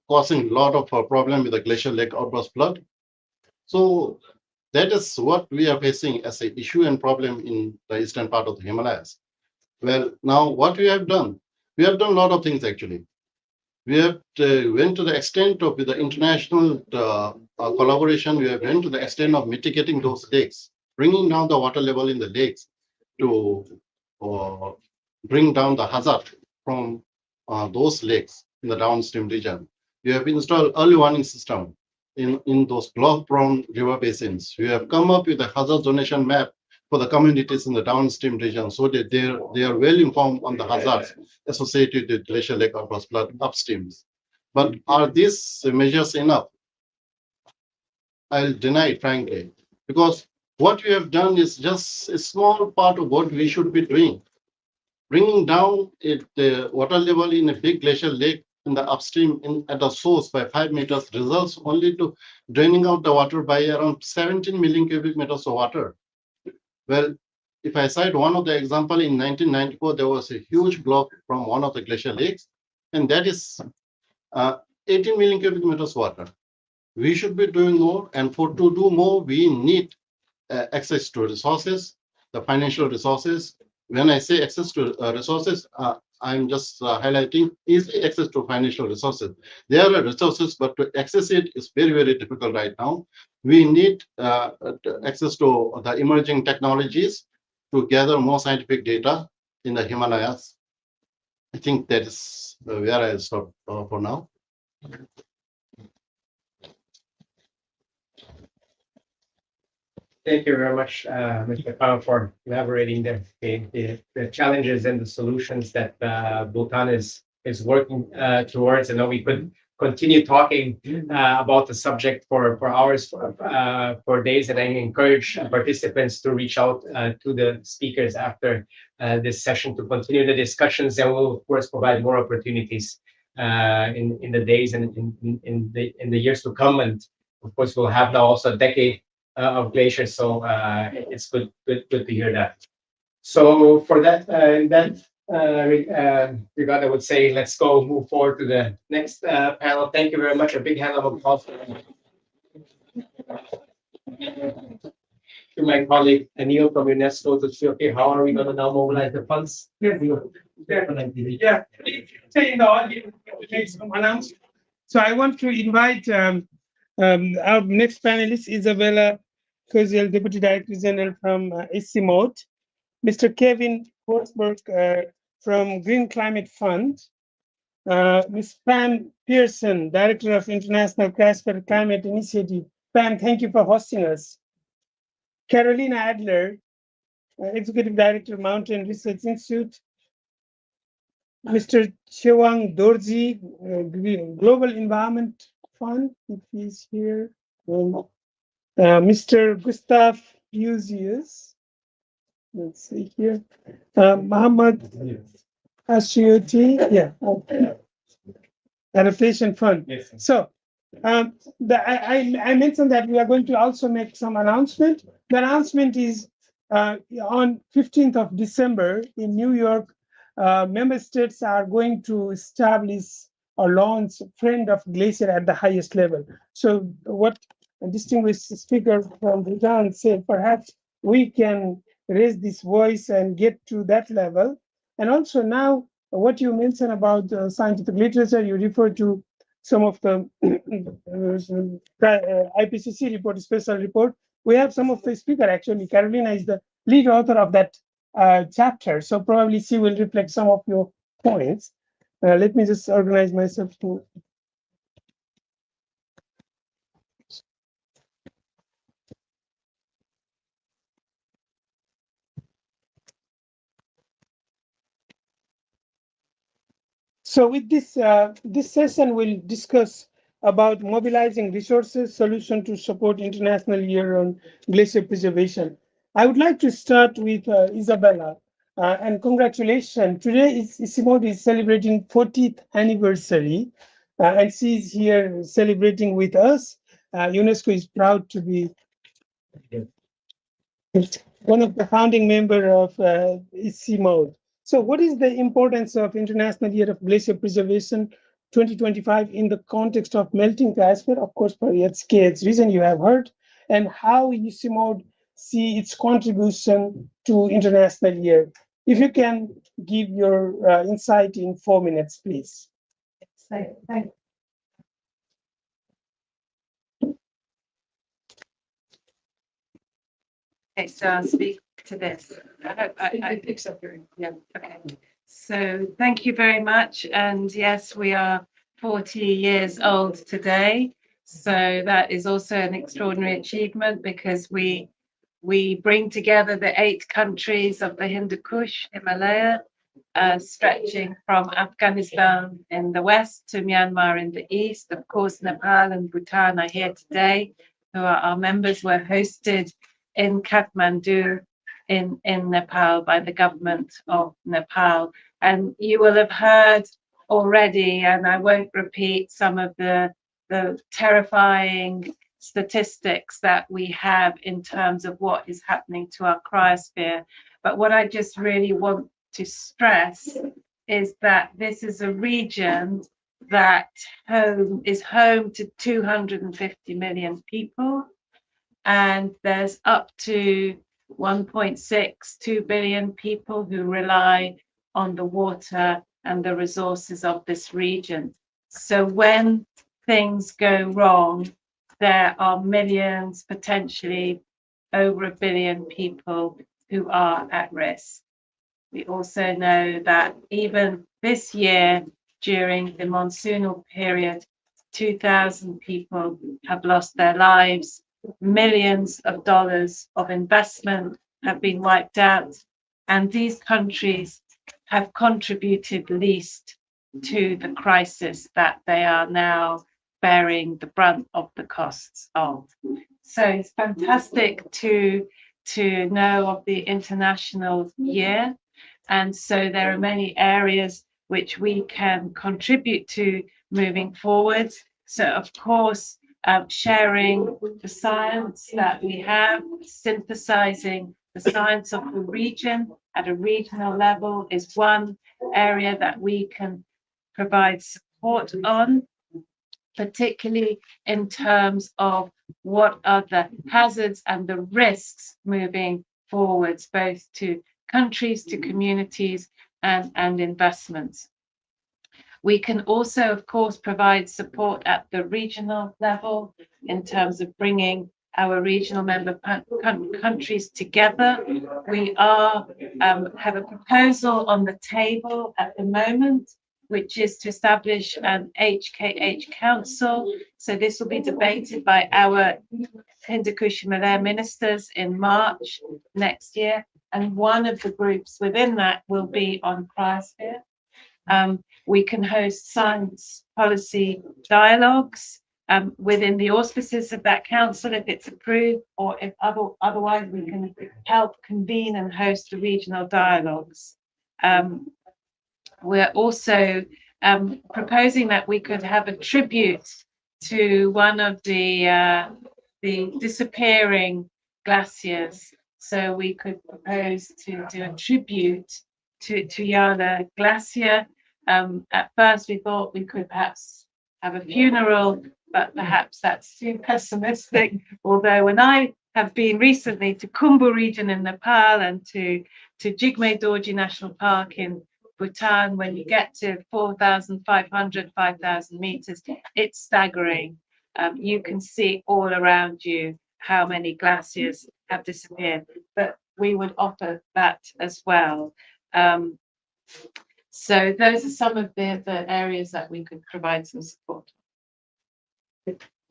causing a lot of problem with the glacial lake outburst flood. So that is what we are facing as an issue and problem in the eastern part of the Himalayas. Well, now what we have done a lot of things actually. We have went to the extent of with the international collaboration. We have went to the extent of mitigating those lakes, bringing down the water level in the lakes to bring down the hazard from those lakes in the downstream region. We have installed early warning system in those block-prone river basins. We have come up with a hazard zonation map for the communities in the downstream region so that they are well informed on the hazards associated with glacial lake outburst flood upstreams. But are these measures enough? I'll deny it, frankly, because what we have done is just a small part of what we should be doing. Bringing down the water level in a big glacial lake in the upstream at the source by 5 meters results only to draining out the water by around 17 million cubic meters of water. Well, if I cite one of the example, in 1994, there was a huge block from one of the glacial lakes, and that is 18 million cubic meters water. We should be doing more, and to do more, we need access to resources, the financial resources. When I say access to resources, I'm just highlighting easy access to financial resources. There are resources, but to access it is very, very difficult right now. We need access to the emerging technologies to gather more scientific data in the Himalayas. I think that is where I'll stop for now. Thank you very much, Mr. Khan, for elaborating the challenges and the solutions that Bhutan is working towards. I know we could continue talking about the subject for hours, for days, and I encourage participants to reach out to the speakers after this session to continue the discussions, and we'll of course provide more opportunities in the days and in the years to come. And of course, we'll have now also a decade of Glaciers, so it's good to hear that. So for that, regard, I would say let's move forward to the next panel. Thank you very much. A big hand of applause to my colleague Anil from UNESCO to see, okay, how are we going to now mobilize the funds? Definitely. Yeah, in the audience, make some announcements. So I want to invite our next panelist, Isabella Koziel, Deputy Director General from ICIMOD, Mr. Kevin Forsberg from Green Climate Fund, Ms. Pam Pearson, Director of International Cryosphere Climate Initiative. Pam, thank you for hosting us. Carolina Adler, Executive Director, Mountain Research Institute. Mr. Chewang Dorji, Global Environment Fund, if he's here. Mr. Gustav Huzius, let's see here. Muhammad Ashioti, yeah. Adaptation Fund. Yes. So I mentioned that we are going to also make some announcement. The announcement is on 15th of December in New York, member states are going to establish or launch Friend of Glacier at the highest level. So what a distinguished speaker from Bhutan said, perhaps we can raise this voice and get to that level. And also now, what you mentioned about scientific literature, you refer to some of the IPCC report, special report. We have some of the speaker actually. Carolina is the lead author of that chapter. So probably she will reflect some of your points. Let me just organize myself to. So with this, this session will discuss about mobilizing resources, solution to support International Year on Glacier Preservation. I would like to start with Isabella, and congratulations. Today ICIMOD is celebrating 40th anniversary, and she is here celebrating with us. UNESCO is proud to be one of the founding members of ICIMOD. So what is the importance of International Year of Glacier Preservation 2025 in the context of melting Cryosphere? Of course, for its reason you have heard, and how ICIMOD see its contribution to International Year. If you can give your insight in 4 minutes, please. So, thank Okay, so I'll speak to this. I hope I accept your, yeah, okay. So thank you very much. And yes, we are 40 years old today. So that is also an extraordinary achievement because we bring together the 8 countries of the Hindu Kush, Himalaya, stretching from Afghanistan in the west to Myanmar in the east. Of course, Nepal and Bhutan are here today, who are our members. Were hosted in Kathmandu in Nepal by the government of Nepal. And you will have heard already, and I won't repeat some of the terrifying statistics that we have in terms of what is happening to our cryosphere. But what I just really want to stress is that this is a region that is home to 250 million people, and there's up to 1.62 billion people who rely on the water and the resources of this region. So when things go wrong, there are millions, potentially over 1 billion people who are at risk. We also know that even this year, during the monsoonal period, 2,000 people have lost their lives. Millions of dollars of investment have been wiped out, and these countries have contributed least to the crisis that they are now bearing the brunt of the costs of. So it's fantastic to know of the International Year. And so there are many areas which we can contribute to moving forward. So of course, sharing the science that we have, synthesizing the science of the region at a regional level is one area that we can provide support on, particularly in terms of what are the hazards and the risks moving forwards, both to countries, to communities, and investments. We can also, of course, provide support at the regional level in terms of bringing our regional member countries together. We have a proposal on the table at the moment, which is to establish an HKH Council. So this will be debated by our Hindu Kush Himalaya ministers in March next year. And one of the groups within that will be on cryosphere. We can host science policy dialogues within the auspices of that council if it's approved, or if otherwise we can help convene and host the regional dialogues. We're also proposing that we could have a tribute to one of the disappearing glaciers. So we could propose to do a tribute to Yala Glacier. At first we thought we could perhaps have a funeral, but perhaps that's too pessimistic. Although when I have been recently to Khumbu region in Nepal and to Jigme Dorji National Park in Bhutan, when you get to 4,500, 5,000 meters, it's staggering. You can see all around you how many glaciers have disappeared. But we would offer that as well. So those are some of the areas that we could provide some support.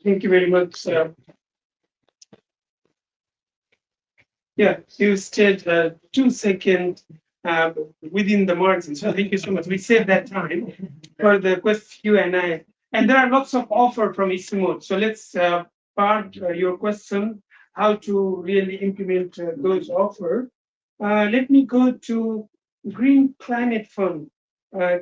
Thank you very much. Yeah, you stayed 2 seconds within the margins. So thank you so much. We saved that time for the Q&A. And there are lots of offer from ISIMOD. So let's part your question, how to really implement those offer. Let me go to Green Climate Fund.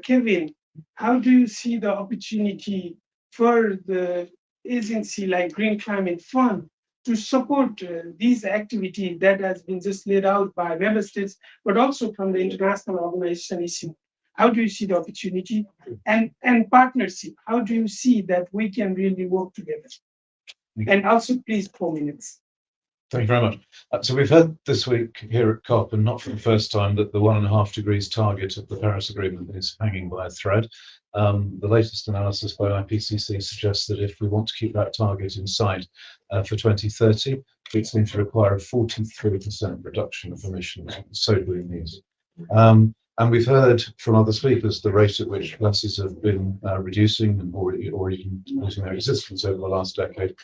Kevin, how do you see the opportunity for the agency like Green Climate Fund to support these activities that has been just laid out by member states, but also from the international organization ISIMOD? How do you see the opportunity and partnership? How do you see that we can really work together? And also, please, 4 minutes. Thank you very much. So we've heard this week here at COP, and not for the first time, that the 1.5 degrees target of the Paris Agreement is hanging by a thread. The latest analysis by IPCC suggests that if we want to keep that target in sight for 2030, it's going to require a 43% reduction of emissions. So do we need. And we've heard from other speakers the rate at which glaciers have been reducing and or even losing their existence over the last decade.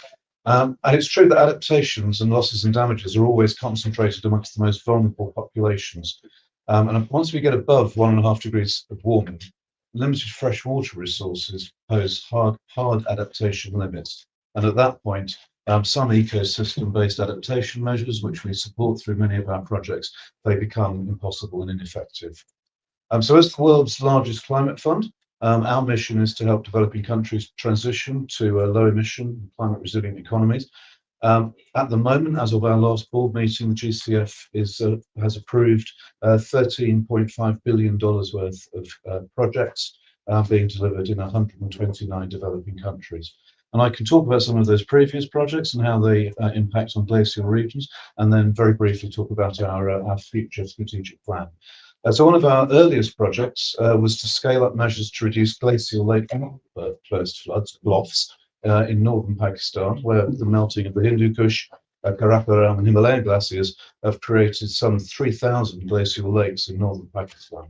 And it's true that adaptations and losses and damages are always concentrated amongst the most vulnerable populations. And once we get above 1.5 degrees of warming, limited freshwater resources pose hard adaptation limits. And at that point, some ecosystem-based adaptation measures, which we support through many of our projects, they become impossible and ineffective. So as the world's largest climate fund, our mission is to help developing countries transition to low-emission, climate-resilient economies. At the moment, as of our last board meeting, the GCF has approved $13.5 billion worth of projects being delivered in 129 developing countries. And I can talk about some of those previous projects and how they impact on glacial regions, and then very briefly talk about our future strategic plan. So one of our earliest projects was to scale up measures to reduce glacial lake first floods, BLOFs, in northern Pakistan, where the melting of the Hindu Kush, Karakoram and Himalayan glaciers have created some 3,000 glacial lakes in northern Pakistan.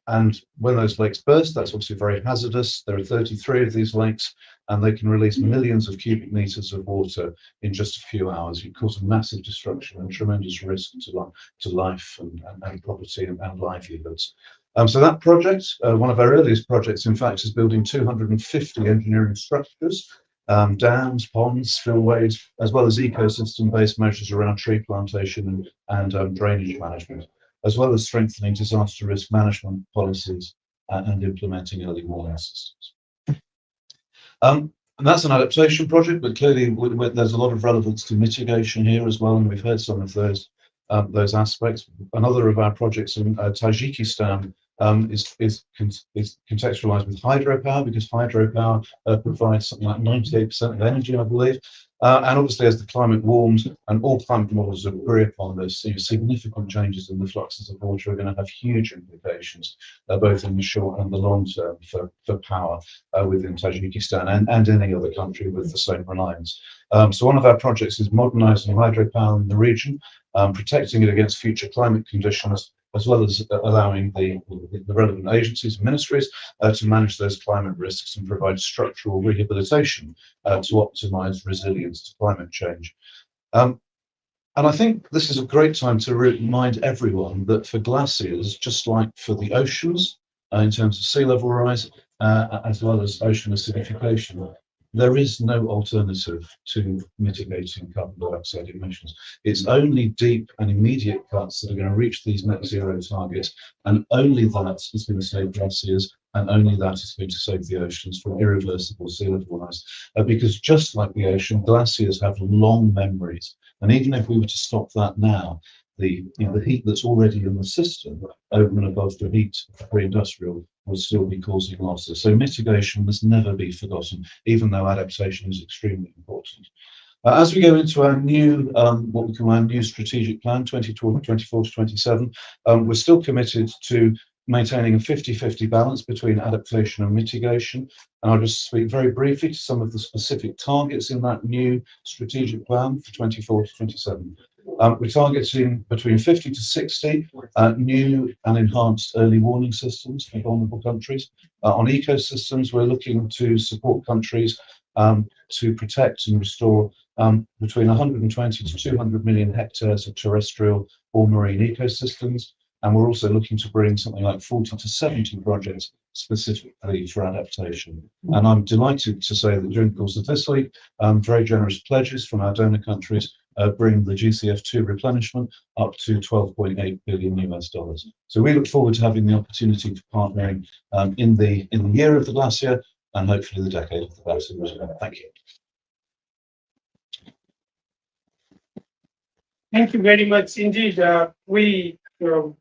And when those lakes burst, that's obviously very hazardous. There are 33 of these lakes, and they can release millions of cubic meters of water in just a few hours. You cause massive destruction and tremendous risk to life and property and livelihoods. So that project, one of our earliest projects, in fact, is building 250 engineering structures, dams, ponds, spillways, as well as ecosystem-based measures around tree plantation and drainage management, as well as strengthening disaster risk management policies and implementing early warning systems. And that's an adaptation project, but clearly there's a lot of relevance to mitigation here as well, and we've heard some of those aspects. Another of our projects in Tajikistan is contextualized with hydropower, because hydropower provides something like 98% of energy, I believe. And obviously, as the climate warms, and all climate models agree upon this, significant changes in the fluxes of water are going to have huge implications, both in the short and the long term for power within Tajikistan and any other country with the same reliance. So one of our projects is modernizing hydropower in the region, protecting it against future climate conditions, as well as allowing the relevant agencies and ministries to manage those climate risks and provide structural rehabilitation to optimize resilience to climate change. And I think this is a great time to remind everyone that for glaciers, just like for the oceans, in terms of sea level rise, as well as ocean acidification, there is no alternative to mitigating carbon dioxide emissions. It's only deep and immediate cuts that are going to reach these net zero targets, and only that is going to save glaciers, and only that is going to save the oceans from irreversible sea level rise. Because just like the ocean, glaciers have long memories, and even if we were to stop that now, the heat that's already in the system, over and above the heat of pre-industrial, will still be causing losses. So mitigation must never be forgotten, even though adaptation is extremely important. As we go into our new, what we call our new strategic plan, 2024 to 27, we're still committed to maintaining a 50-50 balance between adaptation and mitigation. And I'll just speak very briefly to some of the specific targets in that new strategic plan for 24 to 27. We're targeting between 50 to 60 new and enhanced early warning systems for vulnerable countries. On ecosystems, we're looking to support countries to protect and restore between 120 to 200 million hectares of terrestrial or marine ecosystems. And we're also looking to bring something like 40 to 70 projects specifically for adaptation. And I'm delighted to say that during the course of this week, very generous pledges from our donor countries bring the GCF2 replenishment up to $12.8 billion. So we look forward to having the opportunity for partnering in the year of the glacier and hopefully the decade of the glacier as well. Thank you. Thank you very much indeed. We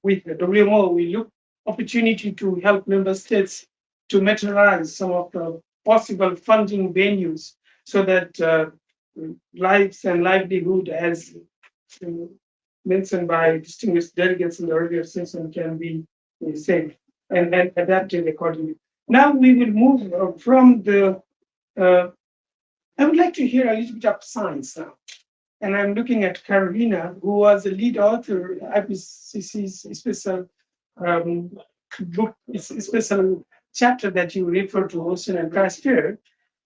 with the WMO, we look opportunity to help member states to materialize some of the possible funding venues so that lives and livelihood, as mentioned by distinguished delegates in the earlier session, can be saved and adapted accordingly. Now we will move from the. I would like to hear a little bit of science now. And I'm looking at Carolina, who was the lead author, IPCC's special book, special chapter that you refer to, Ocean and Cryosphere.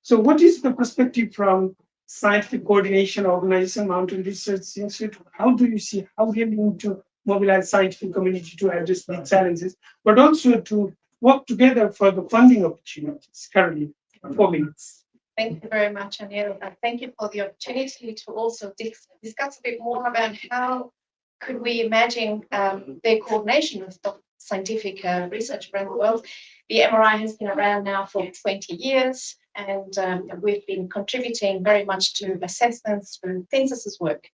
So what is the perspective from Scientific Coordination Organization, Mountain Research Institute? How do you see how we need to mobilize scientific community to address these challenges, but also to work together for the funding opportunities? Carolina, 4 minutes. Thank you very much, Anil. Thank you for the opportunity to also discuss a bit more about how could we imagine the coordination of scientific research around the world. The MRI has been around now for 20 years, and we've been contributing very much to assessments through census work.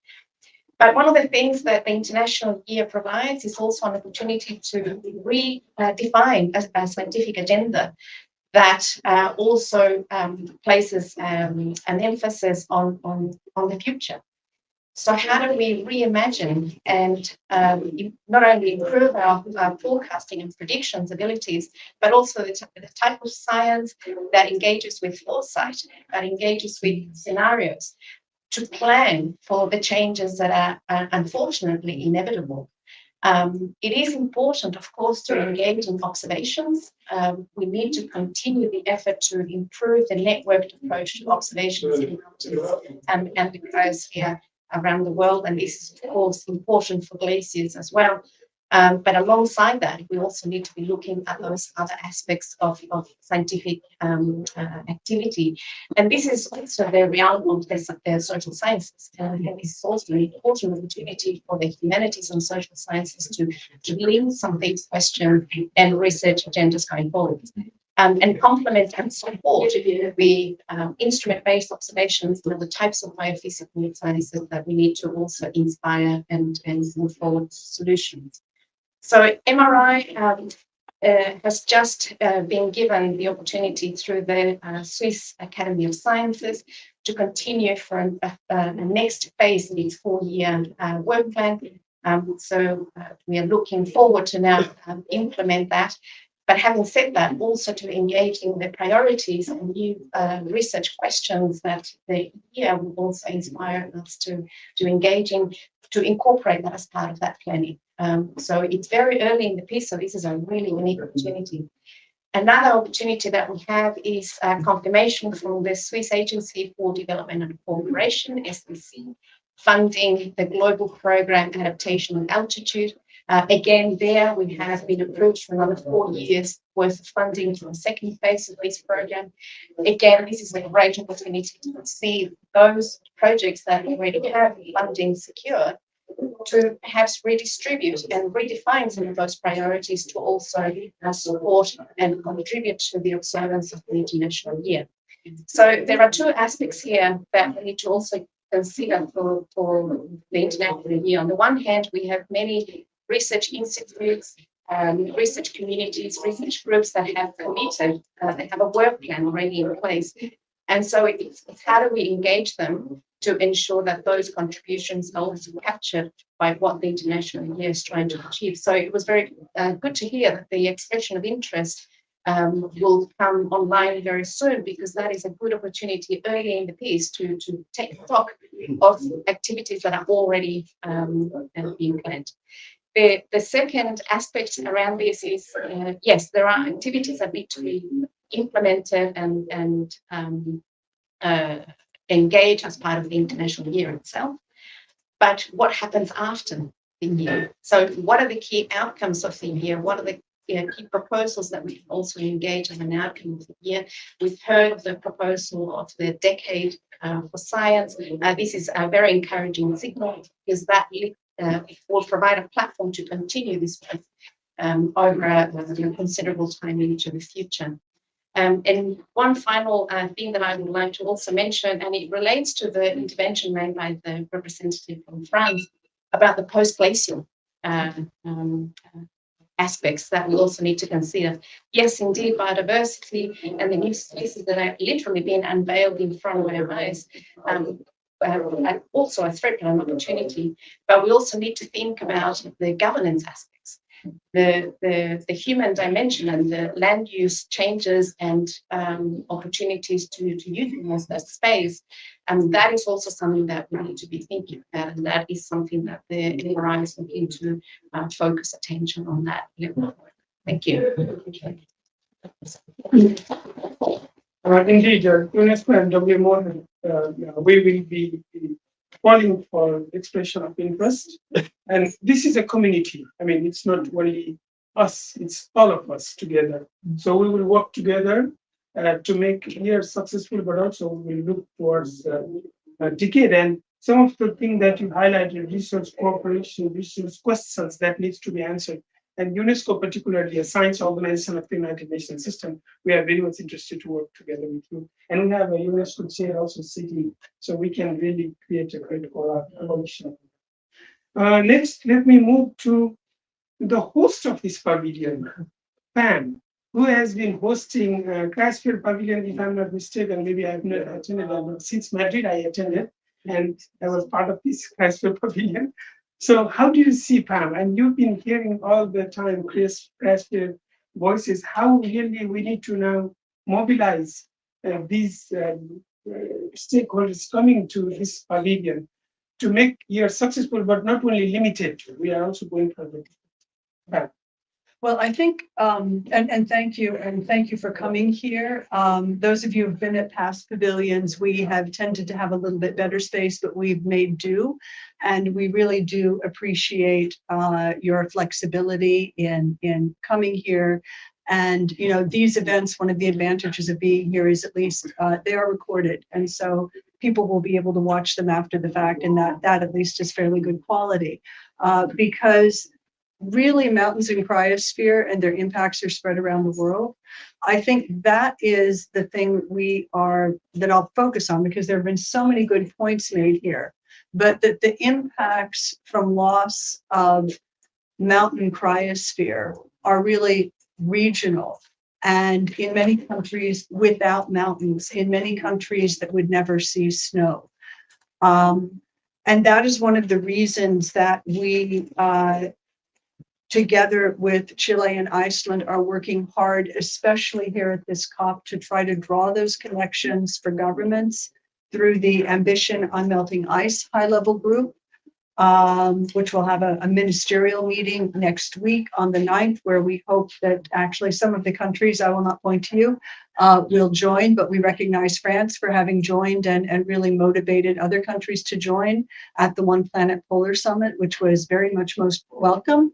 But one of the things that the International Year provides is also an opportunity to redefine a scientific agenda that also places an emphasis on the future. So how do we reimagine and not only improve our forecasting and predictions abilities, but also the type of science that engages with foresight, that engages with scenarios, to plan for the changes that are unfortunately inevitable. It is important, of course, to engage in observations. We need to continue the effort to improve the networked approach to observations in mountains and the cryosphere around the world. And this is, of course, important for glaciers as well. But alongside that, we also need to be looking at those other aspects of scientific activity. And this is also the realm of the social sciences. And this is also an important opportunity for the humanities and social sciences to link some of these questions and research agendas going forward. And complement and support the instrument-based observations and the types of biophysical sciences that we need to also inspire and move forward solutions. So MRI has just been given the opportunity through the Swiss Academy of Sciences to continue for a next phase in its 4-year work plan. So we are looking forward to now implement that. But having said that, also to engage in the priorities and new research questions that the year will also inspire us to engage in, to incorporate that as part of that planning. So it's very early in the piece, so this is a really unique opportunity. Another opportunity that we have is confirmation from the Swiss Agency for Development and Cooperation, SDC, funding the global program Adaptation and Altitude. Again, there we have been approved for another 4 years worth of funding for the second phase of this program. Again, this is a great opportunity to see those projects that already have funding secured to perhaps redistribute and redefine some of those priorities to also support and contribute to the observance of the International Year. So there are two aspects here that we need to also consider for the International Year. On the one hand, we have many research institutes, research communities, research groups that have committed, they have a work plan already in place. And so it's how do we engage them to ensure that those contributions are also captured by what the International Year is trying to achieve. So it was very good to hear that the expression of interest will come online very soon, because that is a good opportunity early in the piece to take stock of activities that are already being planned. The second aspect around this is, yes, there are activities that need to be implemented and engage as part of the international year itself. But what happens after the year? So what are the key outcomes of the year? What are the key proposals that we can also engage as an outcome of the year? We've heard of the proposal of the decade for science. This is a very encouraging signal, because that will provide a platform to continue this work over a considerable time into the future. And one final thing that I would like to also mention, and it relates to the intervention made by the representative from France about the post-glacial aspects that we also need to consider. Yes, indeed, biodiversity and the new species that are literally being unveiled in front of our eyes are also a threat and an opportunity, but we also need to think about the governance aspects. The human dimension and the land use changes and opportunities to utilize that space, and that is also something that we need to be thinking about, and that is something that the NRI is looking to focus attention on that level. Thank you. Indeed, UNESCO and WMO, we will be calling for expression of interest. And this is a community. I mean, it's not only us, it's all of us together. So we will work together to make year successful, but also we will look towards a decade. And some of the things that you highlighted, research cooperation, research questions that needs to be answered. And UNESCO, particularly a science organization of the United Nations system, we are very much interested to work together with you. And we have a UNESCO chair also sitting, so we can really create a great coalition. Next, let me move to the host of this pavilion, PAM, who has been hosting Cryosphere Pavilion, if I'm not mistaken. Maybe I have not attended, but since Madrid I attended, and I was part of this Cryosphere Pavilion. So how do you see PAM? And you've been hearing all the time Cryosphere voices, how really we need to now mobilize these stakeholders coming to this pavilion to make year successful, but not only limited. We are also going for the PAM. Well, I think, and thank you for coming here. Those of you who've been at past pavilions, we have tended to have a little bit better space, but we've made do. And we really do appreciate your flexibility in coming here. And, you know, these events, one of the advantages of being here is at least they are recorded. And so people will be able to watch them after the fact, and that at least is fairly good quality. Because really mountains in cryosphere and their impacts are spread around the world. I think that is the thing that I'll focus on, because there have been so many good points made here, but that the impacts from loss of mountain cryosphere are really regional, and in many countries without mountains, in many countries that would never see snow. And that is one of the reasons that we together with Chile and Iceland are working hard, especially here at this COP, to try to draw those connections for governments through the Ambition on Melting Ice high-level group, which will have a ministerial meeting next week on the 9th, where we hope that actually some of the countries, I will not point to you, will join, but we recognize France for having joined and really motivated other countries to join at the One Planet Polar Summit, which was very much most welcome.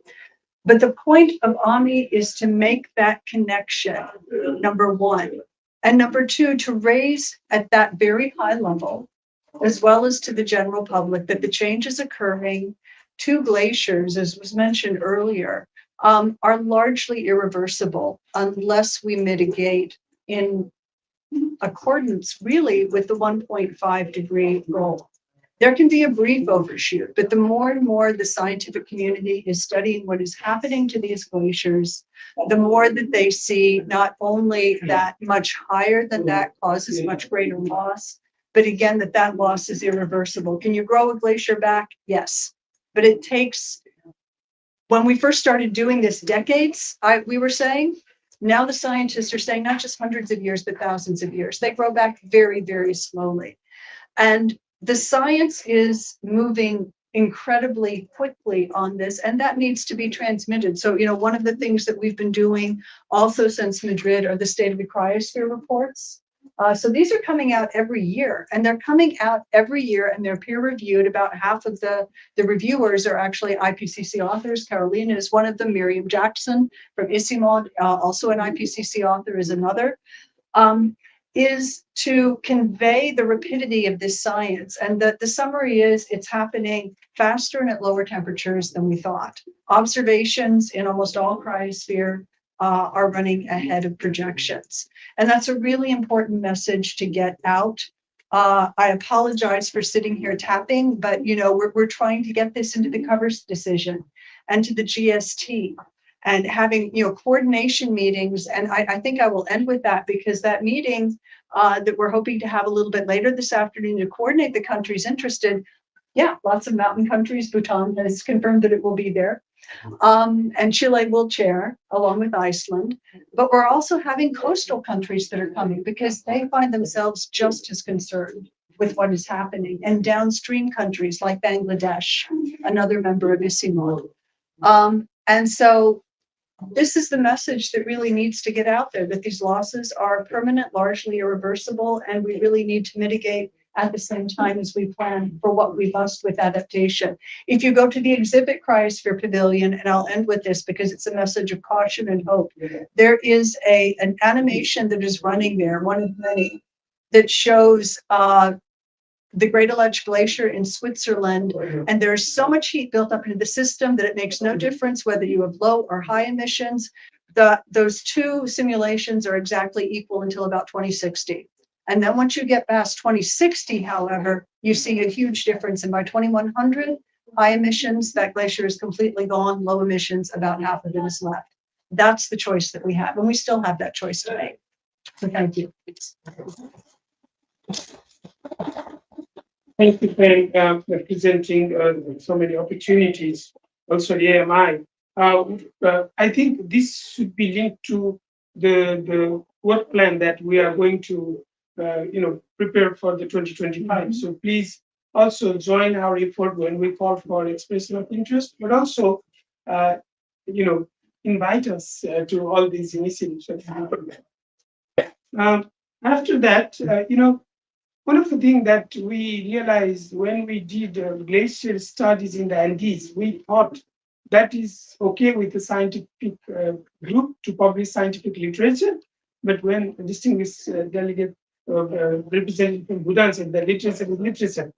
But the point of AMI is to make that connection, number one. And number two, to raise at that very high level, as well as to the general public, that the changes occurring to glaciers, as was mentioned earlier, are largely irreversible unless we mitigate in accordance really with the 1.5 degree goal. There can be a brief overshoot, but the more and more the scientific community is studying what is happening to these glaciers, the more that they see not only that much higher than that causes much greater loss, but again, that loss is irreversible. Can you grow a glacier back? Yes, but it takes, when we first started doing this decades, we were saying, Now the scientists are saying not just hundreds of years, but thousands of years. They grow back very, very slowly. And the science is moving incredibly quickly on this, and that needs to be transmitted. So, one of the things that we've been doing also since Madrid are the State of the Cryosphere reports. So these are coming out every year, and they're coming out every year, and they're peer reviewed. About half of the reviewers are actually IPCC authors. Carolina is one of them. Miriam Jackson from ICIMOD, also an IPCC author, is another. Is to convey the rapidity of this science. And the summary is it's happening faster and at lower temperatures than we thought. Observations in almost all cryosphere are running ahead of projections. And that's a really important message to get out. I apologize for sitting here tapping, but we're trying to get this into the covers decision and to the GST. And having coordination meetings, and I think I will end with that, because that meeting that we're hoping to have a little bit later this afternoon to coordinate the countries interested. Yeah, lots of mountain countries. Bhutan has confirmed that it will be there, and Chile will chair along with Iceland. But we're also having coastal countries that are coming because they find themselves just as concerned with what is happening, and downstream countries like Bangladesh, another member of ICIMOD. And so this is the message that really needs to get out there, that these losses are permanent, largely irreversible, and we really need to mitigate at the same time as we plan for what we must with adaptation. If you go to the exhibit Cryosphere Pavilion, and I'll end with this because it's a message of caution and hope, there is an animation that is running there, one of many, that shows the Great Alleged Glacier in Switzerland, and there's so much heat built up into the system that it makes no difference whether you have low or high emissions. Those two simulations are exactly equal until about 2060. And then once you get past 2060, however, you see a huge difference. And by 2100, high emissions, that glacier is completely gone. Low emissions, about half of it is left. That's the choice that we have, and we still have that choice to make. So thank you. Thank you for presenting so many opportunities. Also, the AMI. I think this should be linked to the work plan that we are going to, prepare for the 2025. So please also join our effort when we call for expression of interest, but also, invite us to all these initiatives. After that, one of the things that we realized when we did glacier studies in the Andes, we thought that is okay with the scientific group to publish scientific literature, but when a distinguished delegate representative from Bhutan said that literature is literature,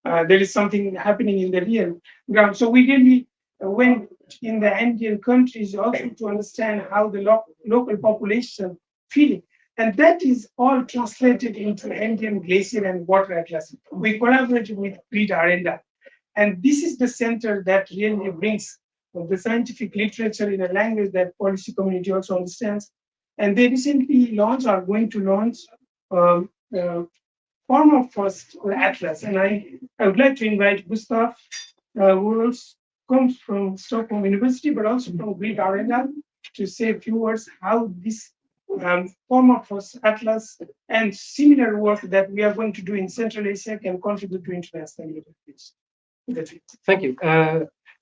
there is something happening in the real ground. So we really went in the Andean countries also to understand how the local population feeling. And that is all translated into Andean Glacier and Water Atlas. We collaborated with Greta Arenda. And this is the center that really brings the scientific literature in a language that policy community also understands. And they recently are going to launch permafrost atlas. And I would like to invite Gustav, who comes from Stockholm University, but also from Greta Arenda, to say a few words how this permafrost atlas and similar work that we are going to do in Central Asia can contribute to international leadership. Thank you.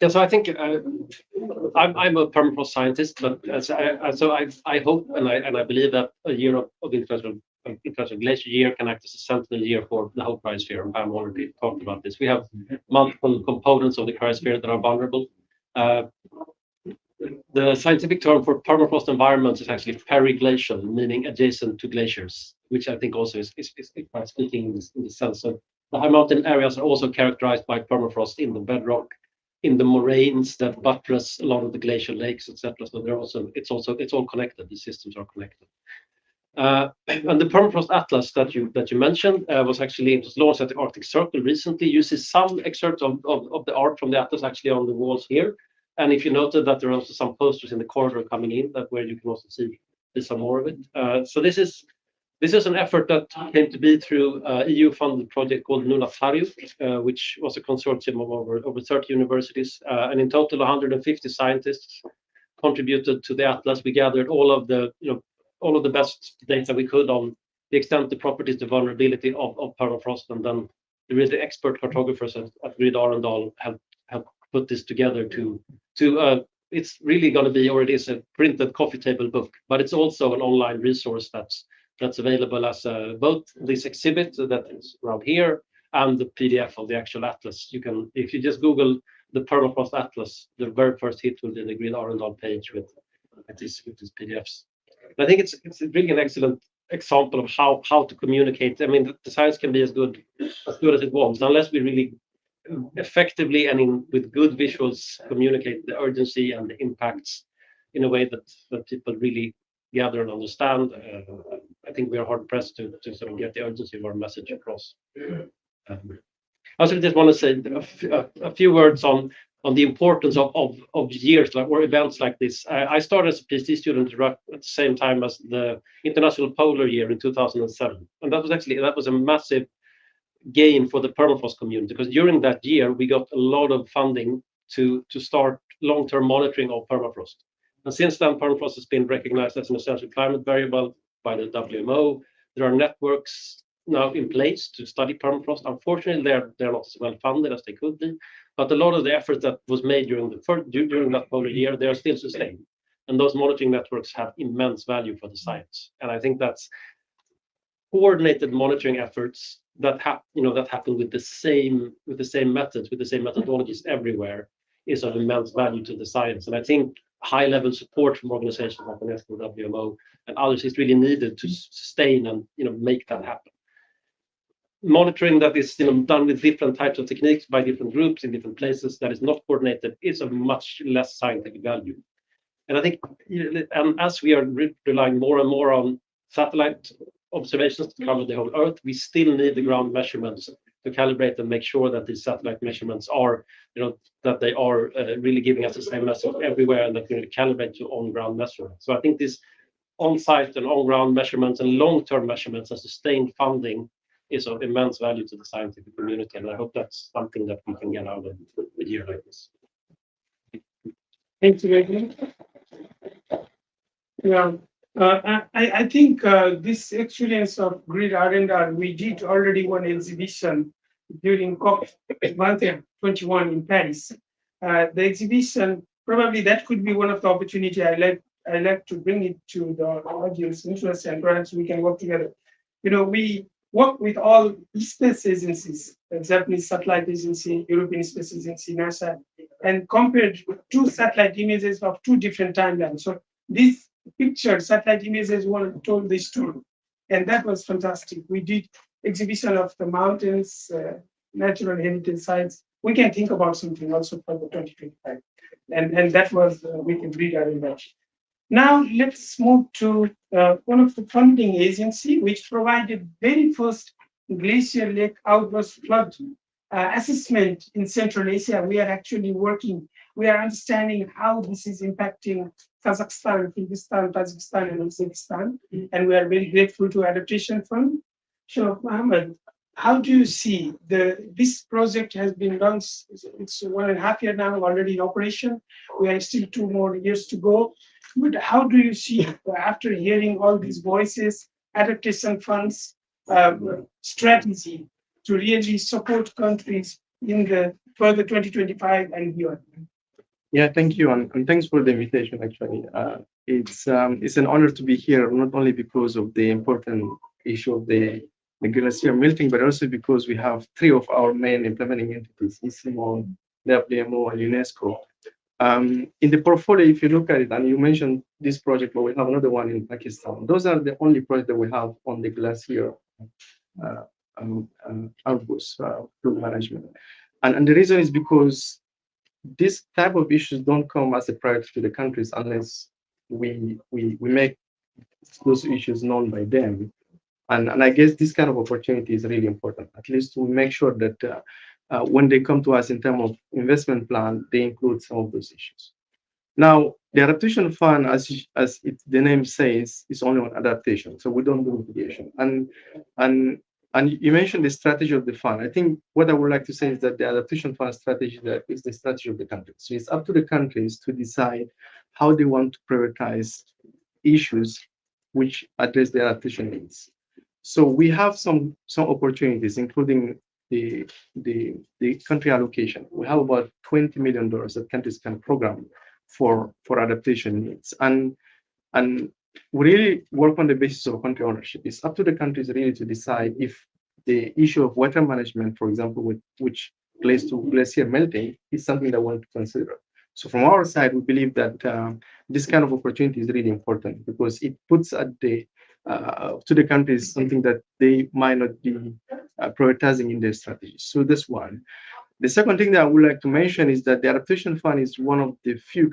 So I think I'm a permafrost scientist, but I hope and I believe that a year of international glacier year can act as a sentinel year for the whole cryosphere. And Pam already talked about this. We have multiple components of the cryosphere that are vulnerable. The scientific term for permafrost environments is actually periglacial, meaning adjacent to glaciers, which I think also is quite speaking in the sense of the high mountain areas are also characterized by permafrost in the bedrock, in the moraines that buttress a lot of the glacial lakes, etc. So it's all connected. The systems are connected. And the permafrost atlas that you mentioned was launched at the Arctic Circle recently. Uses some excerpts of the art from the atlas actually on the walls here. And if you noted that there are also some posters in the corridor coming in, that where you can also see some more of it. So this is an effort that came to be through EU-funded project called Nunatario, which was a consortium of over 30 universities, and in total 150 scientists contributed to the atlas. We gathered all of the best data we could on the extent, the properties, the vulnerability of permafrost, and then the really expert cartographers at Grid Arendal help put this together to it's really going to be, or it is, a printed coffee table book, but it's also an online resource that's available as both this exhibit that is around here and the PDF of the actual atlas. You can, if you just Google the permafrost atlas, the very first hit will be the Grid Arendal page with these PDFs. And I think it's really an excellent example of how to communicate. I mean, the science can be as good as it wants, unless we really effectively and with good visuals communicate the urgency and the impacts in a way that people really gather and understand. I think we are hard pressed to sort of get the urgency of our message across. I also just want to say a few words on the importance of years or events like this. I started as a PhD student at the same time as the International Polar Year in 2007, and that was a massive gain for the permafrost community, because during that year we got a lot of funding to start long-term monitoring of permafrost. And since then, permafrost has been recognized as an essential climate variable by the WMO. There are networks now in place to study permafrost. Unfortunately, they're not as well funded as they could be, but a lot of the efforts that was made during that polar year, they are still sustained. And those monitoring networks have immense value for the science. And I think that's coordinated monitoring efforts that happen with the same methods, with the same methodologies everywhere, is of immense value to the science. And I think high-level support from organizations like UNESCO, WMO, and others is really needed to sustain and make that happen. Monitoring that is done with different types of techniques by different groups in different places that is not coordinated is of much less scientific value. And I think, and as we are relying more and more on satellite observations to cover the whole Earth, we still need the ground measurements to calibrate and make sure that these satellite measurements are, that they are really giving us the same message everywhere, and that we calibrate to on-ground measurements. So I think this on-site and on-ground measurements and long-term measurements and sustained funding is of immense value to the scientific community, and I hope that's something that we can get out of a year like this. Thank you, Reggie. Yeah. I think this excellence of Grid Arendal, we did already one exhibition during COP21 in Paris. The exhibition, probably that could be one of the opportunities I like to bring it to the audience interest, and perhaps we can work together. We work with all space agencies, the Japanese Satellite Agency, European Space Agency, NASA, and compared two satellite images of two different timelines. So these picture satellite images told the story, and that was fantastic. We did exhibition of the mountains, natural heritage sites. We can think about something also for the 2025, and that was with the Grid Arendal. Now let's move to one of the funding agency which provided very first Glacier Lake outburst flood assessment in Central Asia. We are actually working. We are understanding how this is impacting Kazakhstan, Kyrgyzstan, Tajikistan, and Uzbekistan, and we are very grateful to Adaptation Fund. So, Mohammed, how do you see this project has been done? It's 1.5 years now already in operation. We are still 2 more years to go. But how do you see, after hearing all these voices, Adaptation Fund's strategy to really support countries in the further 2025 and beyond? Yeah, thank you, and thanks for the invitation. Actually, it's an honor to be here, not only because of the important issue of the glacier melting, but also because we have 3 of our main implementing entities, ICMO, WMO, and UNESCO. In the portfolio, if you look at it, and you mentioned this project, but we have another one in Pakistan. Those are the only projects that we have on the glacier outburst flood management, and the reason is because this type of issues don't come as a priority to the countries unless we make those issues known by them. And I guess this kind of opportunity is really important, at least to make sure that when they come to us in terms of investment plan, they include some of those issues. Now, the adaptation fund, as the name says, is only on adaptation, so we don't do mitigation. And you mentioned the strategy of the fund. I think what I would like to say is that the adaptation fund strategy is the strategy of the country. So it's up to the countries to decide how they want to prioritize issues which address their adaptation needs. So we have some opportunities, including the country allocation. We have about $20 million that countries can program for adaptation needs, and we really work on the basis of country ownership. It's up to the countries really to decide if the issue of water management, for example, which relates to glacier melting, is something that we want to consider. So from our side, we believe that this kind of opportunity is really important because it puts at the to the countries something that they might not be prioritizing in their strategies. So this one. The second thing that I would like to mention is that the adaptation fund is one of the few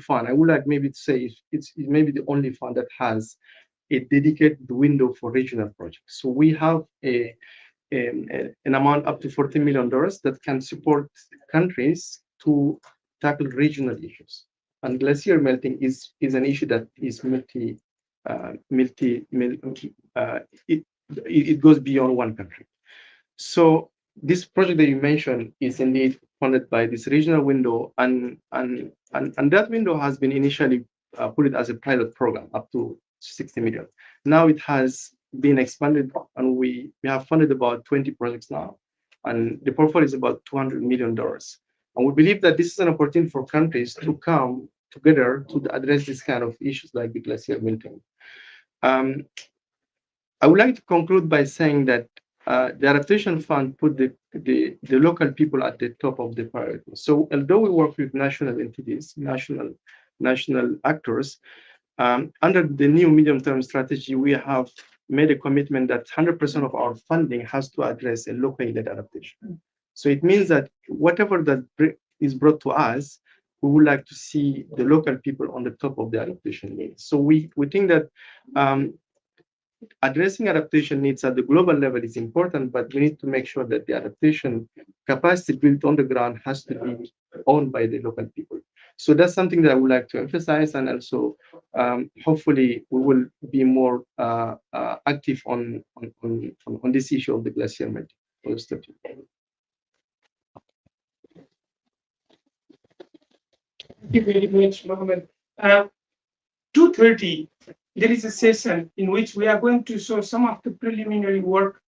fund. I would like maybe to say it's maybe the only fund that has a dedicated window for regional projects. So we have an amount up to $14 million that can support countries to tackle regional issues. And glacier melting is an issue that is it goes beyond one country. So this project that you mentioned is indeed funded by this regional window, and that window has been initially put it as a pilot program up to 60 million. Now it has been expanded, and we have funded about 20 projects now, and the portfolio is about $200 million. And we believe that this is an opportunity for countries to come together to address this kind of issues like the glacier melting. I would like to conclude by saying that the adaptation fund put the local people at the top of the priority. So although we work with national entities, national actors, under the new medium-term strategy, we have made a commitment that 100% of our funding has to address a locally led adaptation. So it means that whatever that is brought to us, we would like to see the local people on the top of the adaptation needs. So we think that addressing adaptation needs at the global level is important, but we need to make sure that the adaptation capacity built on the ground has to be owned by the local people. So that's something that I would like to emphasize, and also hopefully we will be more active on this issue of the glacier melting. Thank you very much, Mohammed. 2:30, there is a session in which we are going to show some of the preliminary work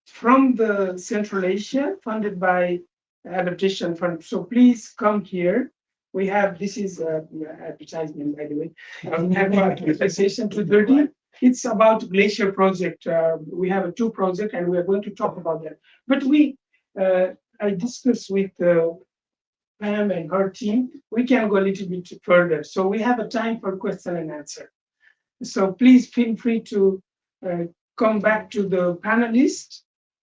from the Central Asia funded by Adaptation Fund. So please come here. We have, this is advertisement, by the way. We have a session 2:30. It's about Glacier project. We have two projects and we are going to talk about that. But I discussed with Pam and her team, we can go a little bit further. So we have a time for question and answer. So please feel free to come back to the panelists,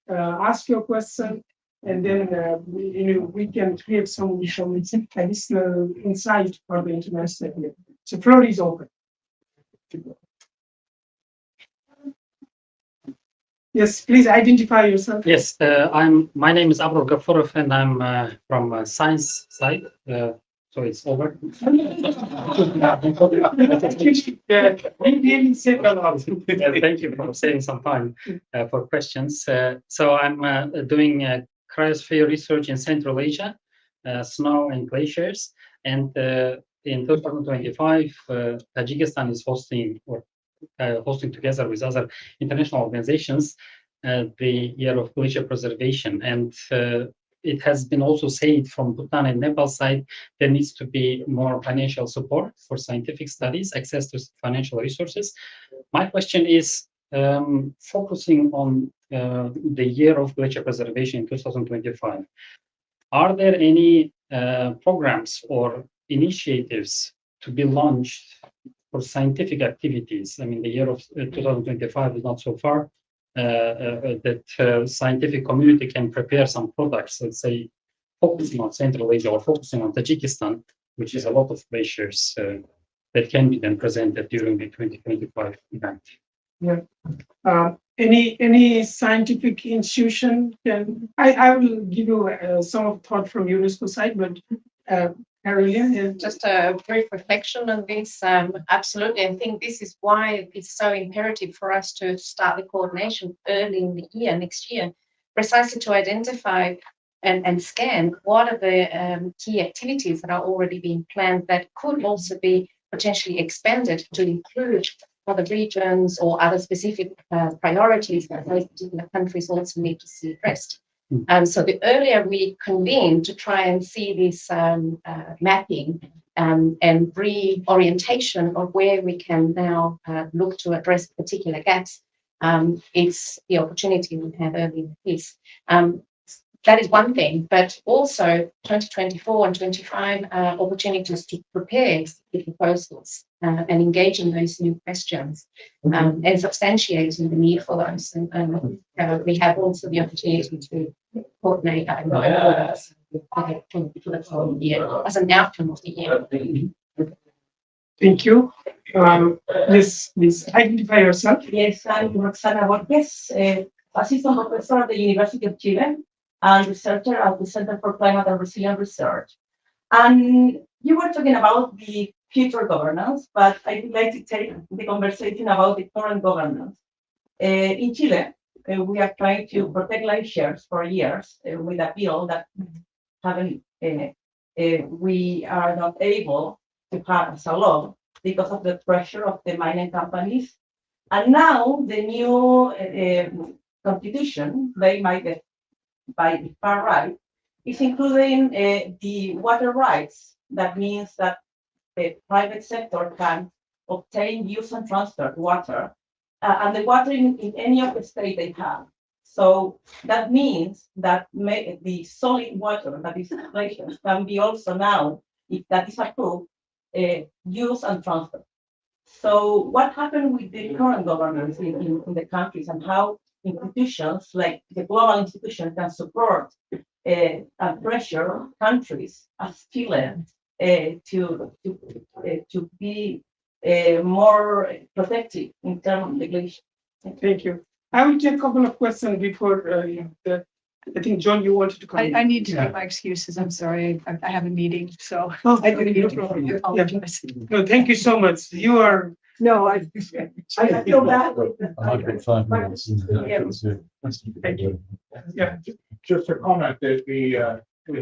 ask your question, and then we can create some additional insight for the international community. So floor is open. Yes, please identify yourself. Yes, my name is Abdul Gafurov, and I'm from science side. So it's over. Thank you for saving some time for questions. So I'm doing cryosphere research in Central Asia, snow and glaciers. And in 2025, Tajikistan is hosting together with other international organizations the year of glacier preservation. And it has been also said from Bhutan and Nepal side, there needs to be more financial support for scientific studies, access to financial resources. My question is focusing on the year of glacier preservation in 2025. Are there any programs or initiatives to be launched for scientific activities? I mean, the year of 2025 is not so far. That scientific community can prepare some products, let's say, focusing on Central Asia or focusing on Tajikistan, which is a lot of glaciers that can be then presented during the 2025 event. Yeah. Any scientific institution can? I will give you some of thought from UNESCO side, but Caroline, just a brief reflection on this. Absolutely, I think this is why it's so imperative for us to start the coordination early in the year, next year, precisely to identify and scan what are the key activities that are already being planned that could also be potentially expanded to include other regions or other specific priorities that those particular countries also need to see addressed. So the earlier we convene to try and see this mapping and reorientation of where we can now look to address particular gaps, it's the opportunity we have early in the piece. That is one thing, but also 2024 and 25 opportunities to prepare the proposals and engage in those new questions and substantiating the need for those. And we have also the opportunity to coordinate for the following year as an outcome of the year. Thank you. Please identify yourself. Yes, I'm Roxana Borges, assistant professor at the University of Chile and researcher at the Center for Climate and Resilient Research. And you were talking about the future governance, but I would like to take the conversation about the current governance. In Chile, we are trying to protect glaciers for years with a bill that we are not able to pass a law because of the pressure of the mining companies. And now the new constitution, made by the far right, is including the water rights. That means that the private sector can obtain, use, and transfer water, and the water in any of the states they have. So that means that the solid water that is glaciers can be also now, if that is approved, use and transfer. So what happened with the current governance in the countries, and how institutions like the global institution can support and pressure countries as Chile to be more protective in terms of the glacier? Thank you. I will take a couple of questions before I think, John, you wanted to come. I need to make my excuses. I'm sorry. I have a meeting, so I apologize. No, thank you so much. You are. No, I feel bad. I've got 5 minutes. Thank you. Yeah, just a comment that we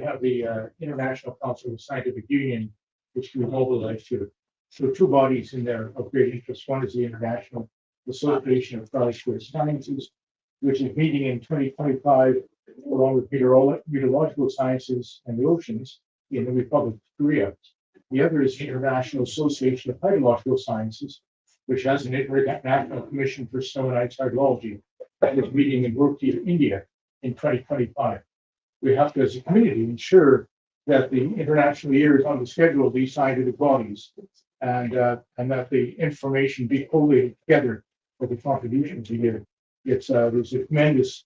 have the International Council of Scientific Union, which we mobilize to. So 2 bodies in there of great interest. One is the International Association of Cryosphere Sciences, which is meeting in 2025 along with meteorological sciences and the oceans in the Republic of Korea. The other is the International Association of Hydrological Sciences, which has an International Commission for Snow and Ice Hydrology that is meeting in Roorkee, India in 2025. We have to, as a community, ensure that the international year is on the schedule of these scientific bodies and that the information be collated together for the contributions we give. There's a tremendous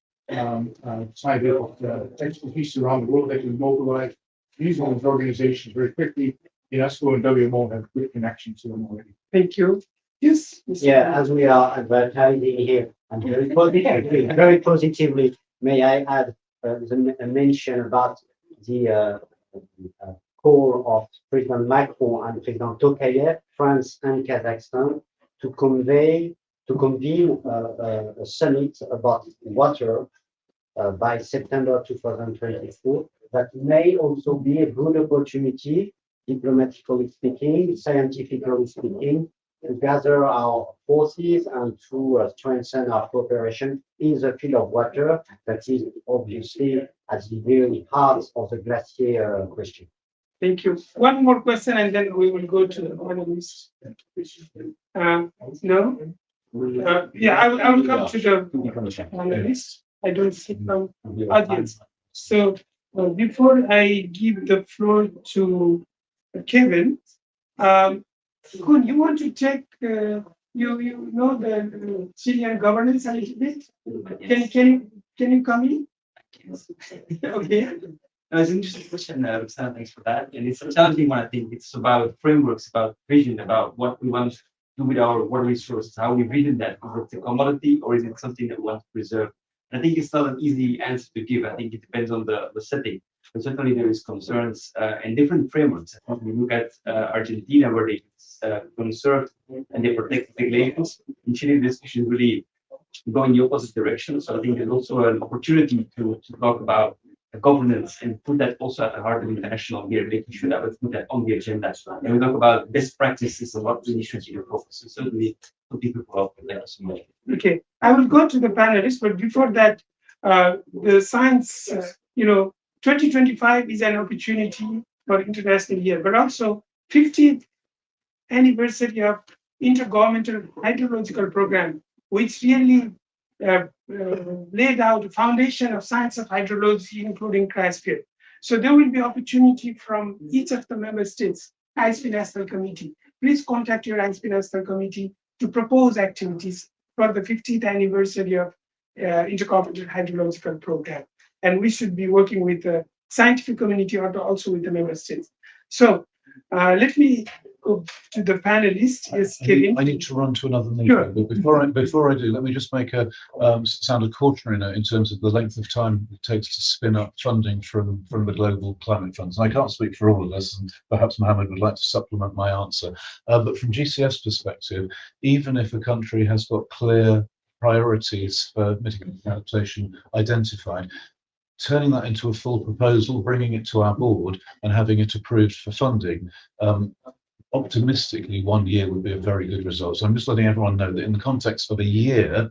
scientific expertise around the world that can mobilize these organizations very quickly. UNESCO and WMO have good connections to them already. Thank you. Yes. Yeah, as we are advertising here, and very positively, may I add a mention about the call of President Macron and President Tokayev, France and Kazakhstan, to convene a summit about water by September 2024. That may also be a good opportunity, diplomatically speaking, scientifically speaking, to gather our forces and to strengthen our cooperation in the field of water that is obviously at the very heart of the Glacier question. Thank you. One more question and then we will go to the panelists. No? Yeah, I will come to the panelists. I don't see from audience. So before I give the floor to Kevin, Kun, you want to take you know the Chilean governance a little bit? Can you come in? Okay. It's an interesting question, Roxana, thanks for that. And it's a challenging one, I think. It's about frameworks, about vision, about what we want to do with our water resources, how we vision that. Is it a commodity or is it something that we want to preserve? And I think it's not an easy answer to give. I think it depends on the setting. But certainly there is concerns and different frameworks. When we look at Argentina, where they conserve and they protect the glaciers, in Chile, this issue really going in the opposite direction. So I think there's also an opportunity to talk about governance and put that also at the heart of international year, making sure that we put that on the agenda. And we talk about best practices and what really should be the focus. So certainly for people who are there. Okay, I will go to the panelists, but before that, the science, 2025 is an opportunity for international year, but also 50th anniversary of Intergovernmental Hydrological Program, which really laid out the foundation of science of hydrology, including Cryosphere. So there will be opportunity from each of the member states, ISP National Committee. Please contact your ISP National Committee to propose activities for the 50th anniversary of Intergovernmental Hydrological Program. And we should be working with the scientific community or also with the member states. So let me go to the panelists. Yes, Kevin. I need to run to another meeting, Sure. but before I do, let me just make a sound a cautionary note in terms of the length of time it takes to spin up funding from the global climate funds. And I can't speak for all of us, and perhaps Mohammed would like to supplement my answer. But from GCS perspective, even if a country has got clear priorities for mitigation and adaptation identified, turning that into a full proposal, bringing it to our board and having it approved for funding, optimistically 1 year would be a very good result. So I'm just letting everyone know that in the context of a year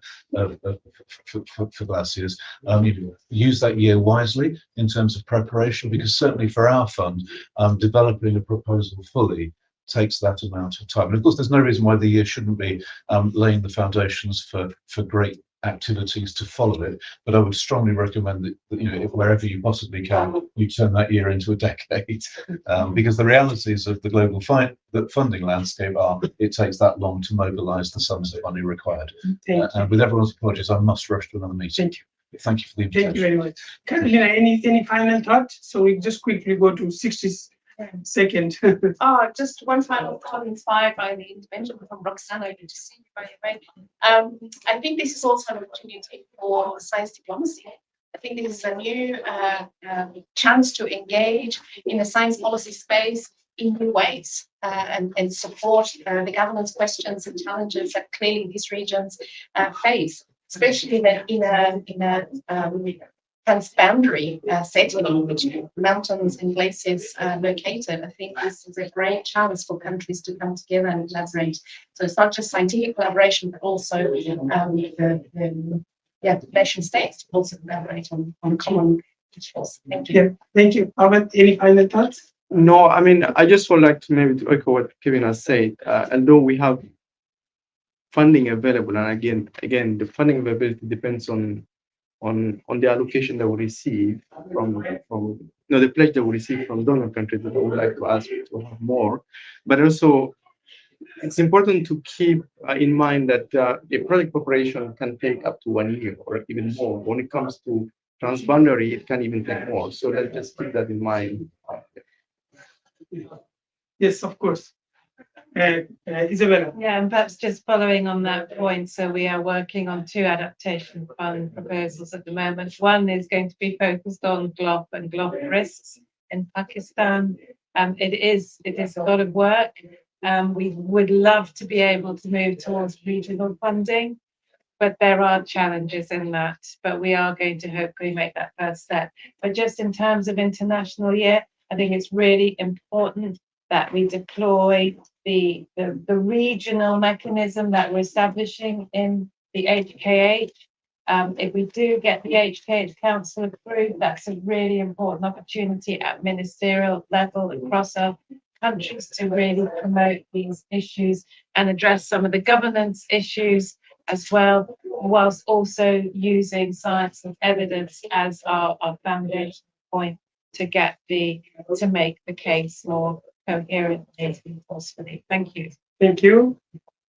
for Glaciers, use that year wisely in terms of preparation, because certainly for our fund, developing a proposal fully takes that amount of time. And of course, there's no reason why the year shouldn't be laying the foundations for great activities to follow it, but I would strongly recommend that, if wherever you possibly can, you turn that year into a decade, because the realities of the global funding landscape are it takes that long to mobilize the sums of money required. And with everyone's apologies, I must rush to another meeting. Thank you for the invitation. Thank you very much. Carolina, any final thought? So we just quickly go to 60 seconds. Just one final thought inspired by the intervention from Roxana. Good to see you, by the way. I think this is also an opportunity for science diplomacy. I think this is a new chance to engage in the science policy space in new ways and support the governance questions and challenges that clearly these regions face, especially in a transboundary setting in which mountains and glaciers are located. I think this is a great chance for countries to come together and collaborate. So it's not just scientific collaboration, but also the nation states also collaborate on common issues. Thank you. Yeah, thank you. Ahmed, any final thoughts? No, I mean, I just would like to maybe to echo what Kevin has said. Although we have funding available, and again, the funding availability depends on the allocation that we receive from the pledge that we receive from donor countries that I would like to ask to have more. But also, it's important to keep in mind that a project preparation can take up to 1 year or even more. When it comes to transboundary, it can even take more. So let's just keep that in mind. Yes, of course. Isabella. Yeah, and perhaps just following on that point, so we are working on 2 adaptation fund proposals at the moment. One is going to be focused on GLOF and GLOF risks in Pakistan. It is a lot of work. We would love to be able to move towards regional funding, but there are challenges in that. But we are going to hopefully make that first step. But just in terms of international year, I think it's really important that we deploy the regional mechanism that we're establishing in the HKH. If we do get the HKH Council approved, that's a really important opportunity at ministerial level across our countries to really promote these issues and address some of the governance issues as well, whilst also using science and evidence as our foundation point to make the case more coherent and forcefully. Thank you. Thank you.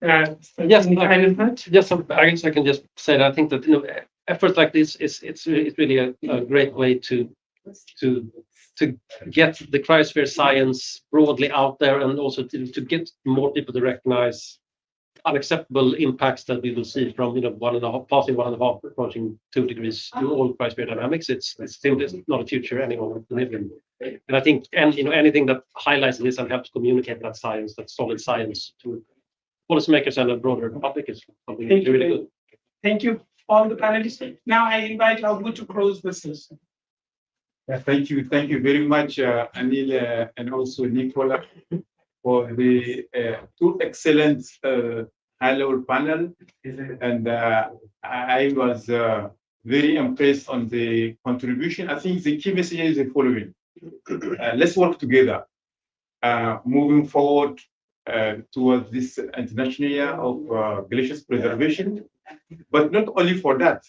Yes, I guess I can just say that I think that efforts like this it's really a great way to get the cryosphere science broadly out there, and also to get more people to recognize unacceptable impacts that we will see from passing 1.5 approaching 2 degrees to all cryosphere dynamics. It's simply not a future anyone wants to live in. And I think anything that highlights this and helps communicate that science, that solid science, to policymakers and the broader public is something really good. Thank you, all the panelists. Now I invite Abu to close the session. Thank you very much, Anil, and also Nicola, for the two excellent high-level panel. And I was very impressed on the contribution. I think the key message is the following. Let's work together, moving forward towards this International Year of Glaciers Preservation. But not only for that,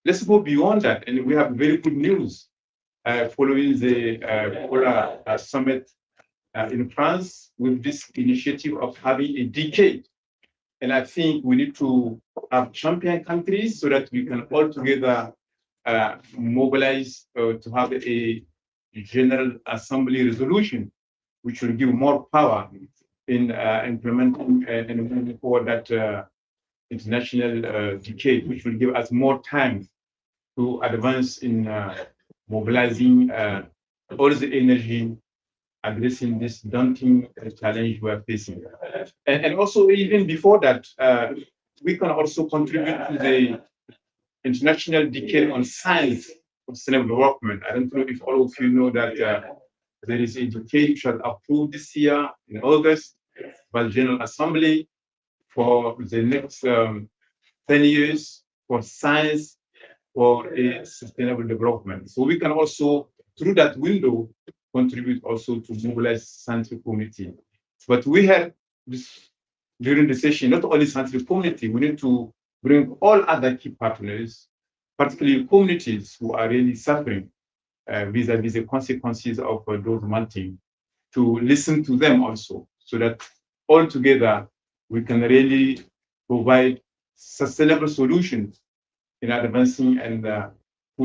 let's go beyond that. And we have very good news following the Polar Summit in France with this initiative of having a decade. And I think we need to have champion countries so that we can all together mobilize to have a General Assembly resolution, which will give more power in implementing and moving forward that international decade, which will give us more time to advance in mobilizing all the energy, addressing this daunting challenge we are facing. And also, even before that, we can also contribute to the international decade on science of sustainable development. I don't know if all of you know that there is a decade which was approved this year in August by the General Assembly for the next 10 years for science for a sustainable development. So we can also, through that window, contribute also to mobilize scientific community. But we have this during the session, not only scientific community, we need to bring all other key partners, particularly communities who are really suffering vis-a-vis the consequences of those melting, to listen to them also, so that all together we can really provide sustainable solutions in advancing and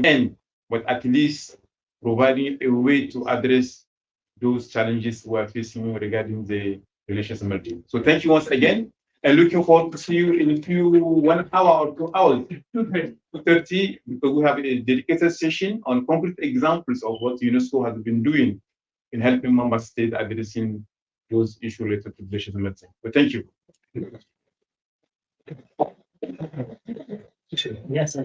end, but at least providing a way to address those challenges we are facing regarding the relations melting. So thank you once again, and looking forward to see you in a few 1 hour or 2 hours, 2:30, because we have a dedicated session on concrete examples of what UNESCO has been doing in helping member states addressing those issues related to relations melting. But thank you. Yes, I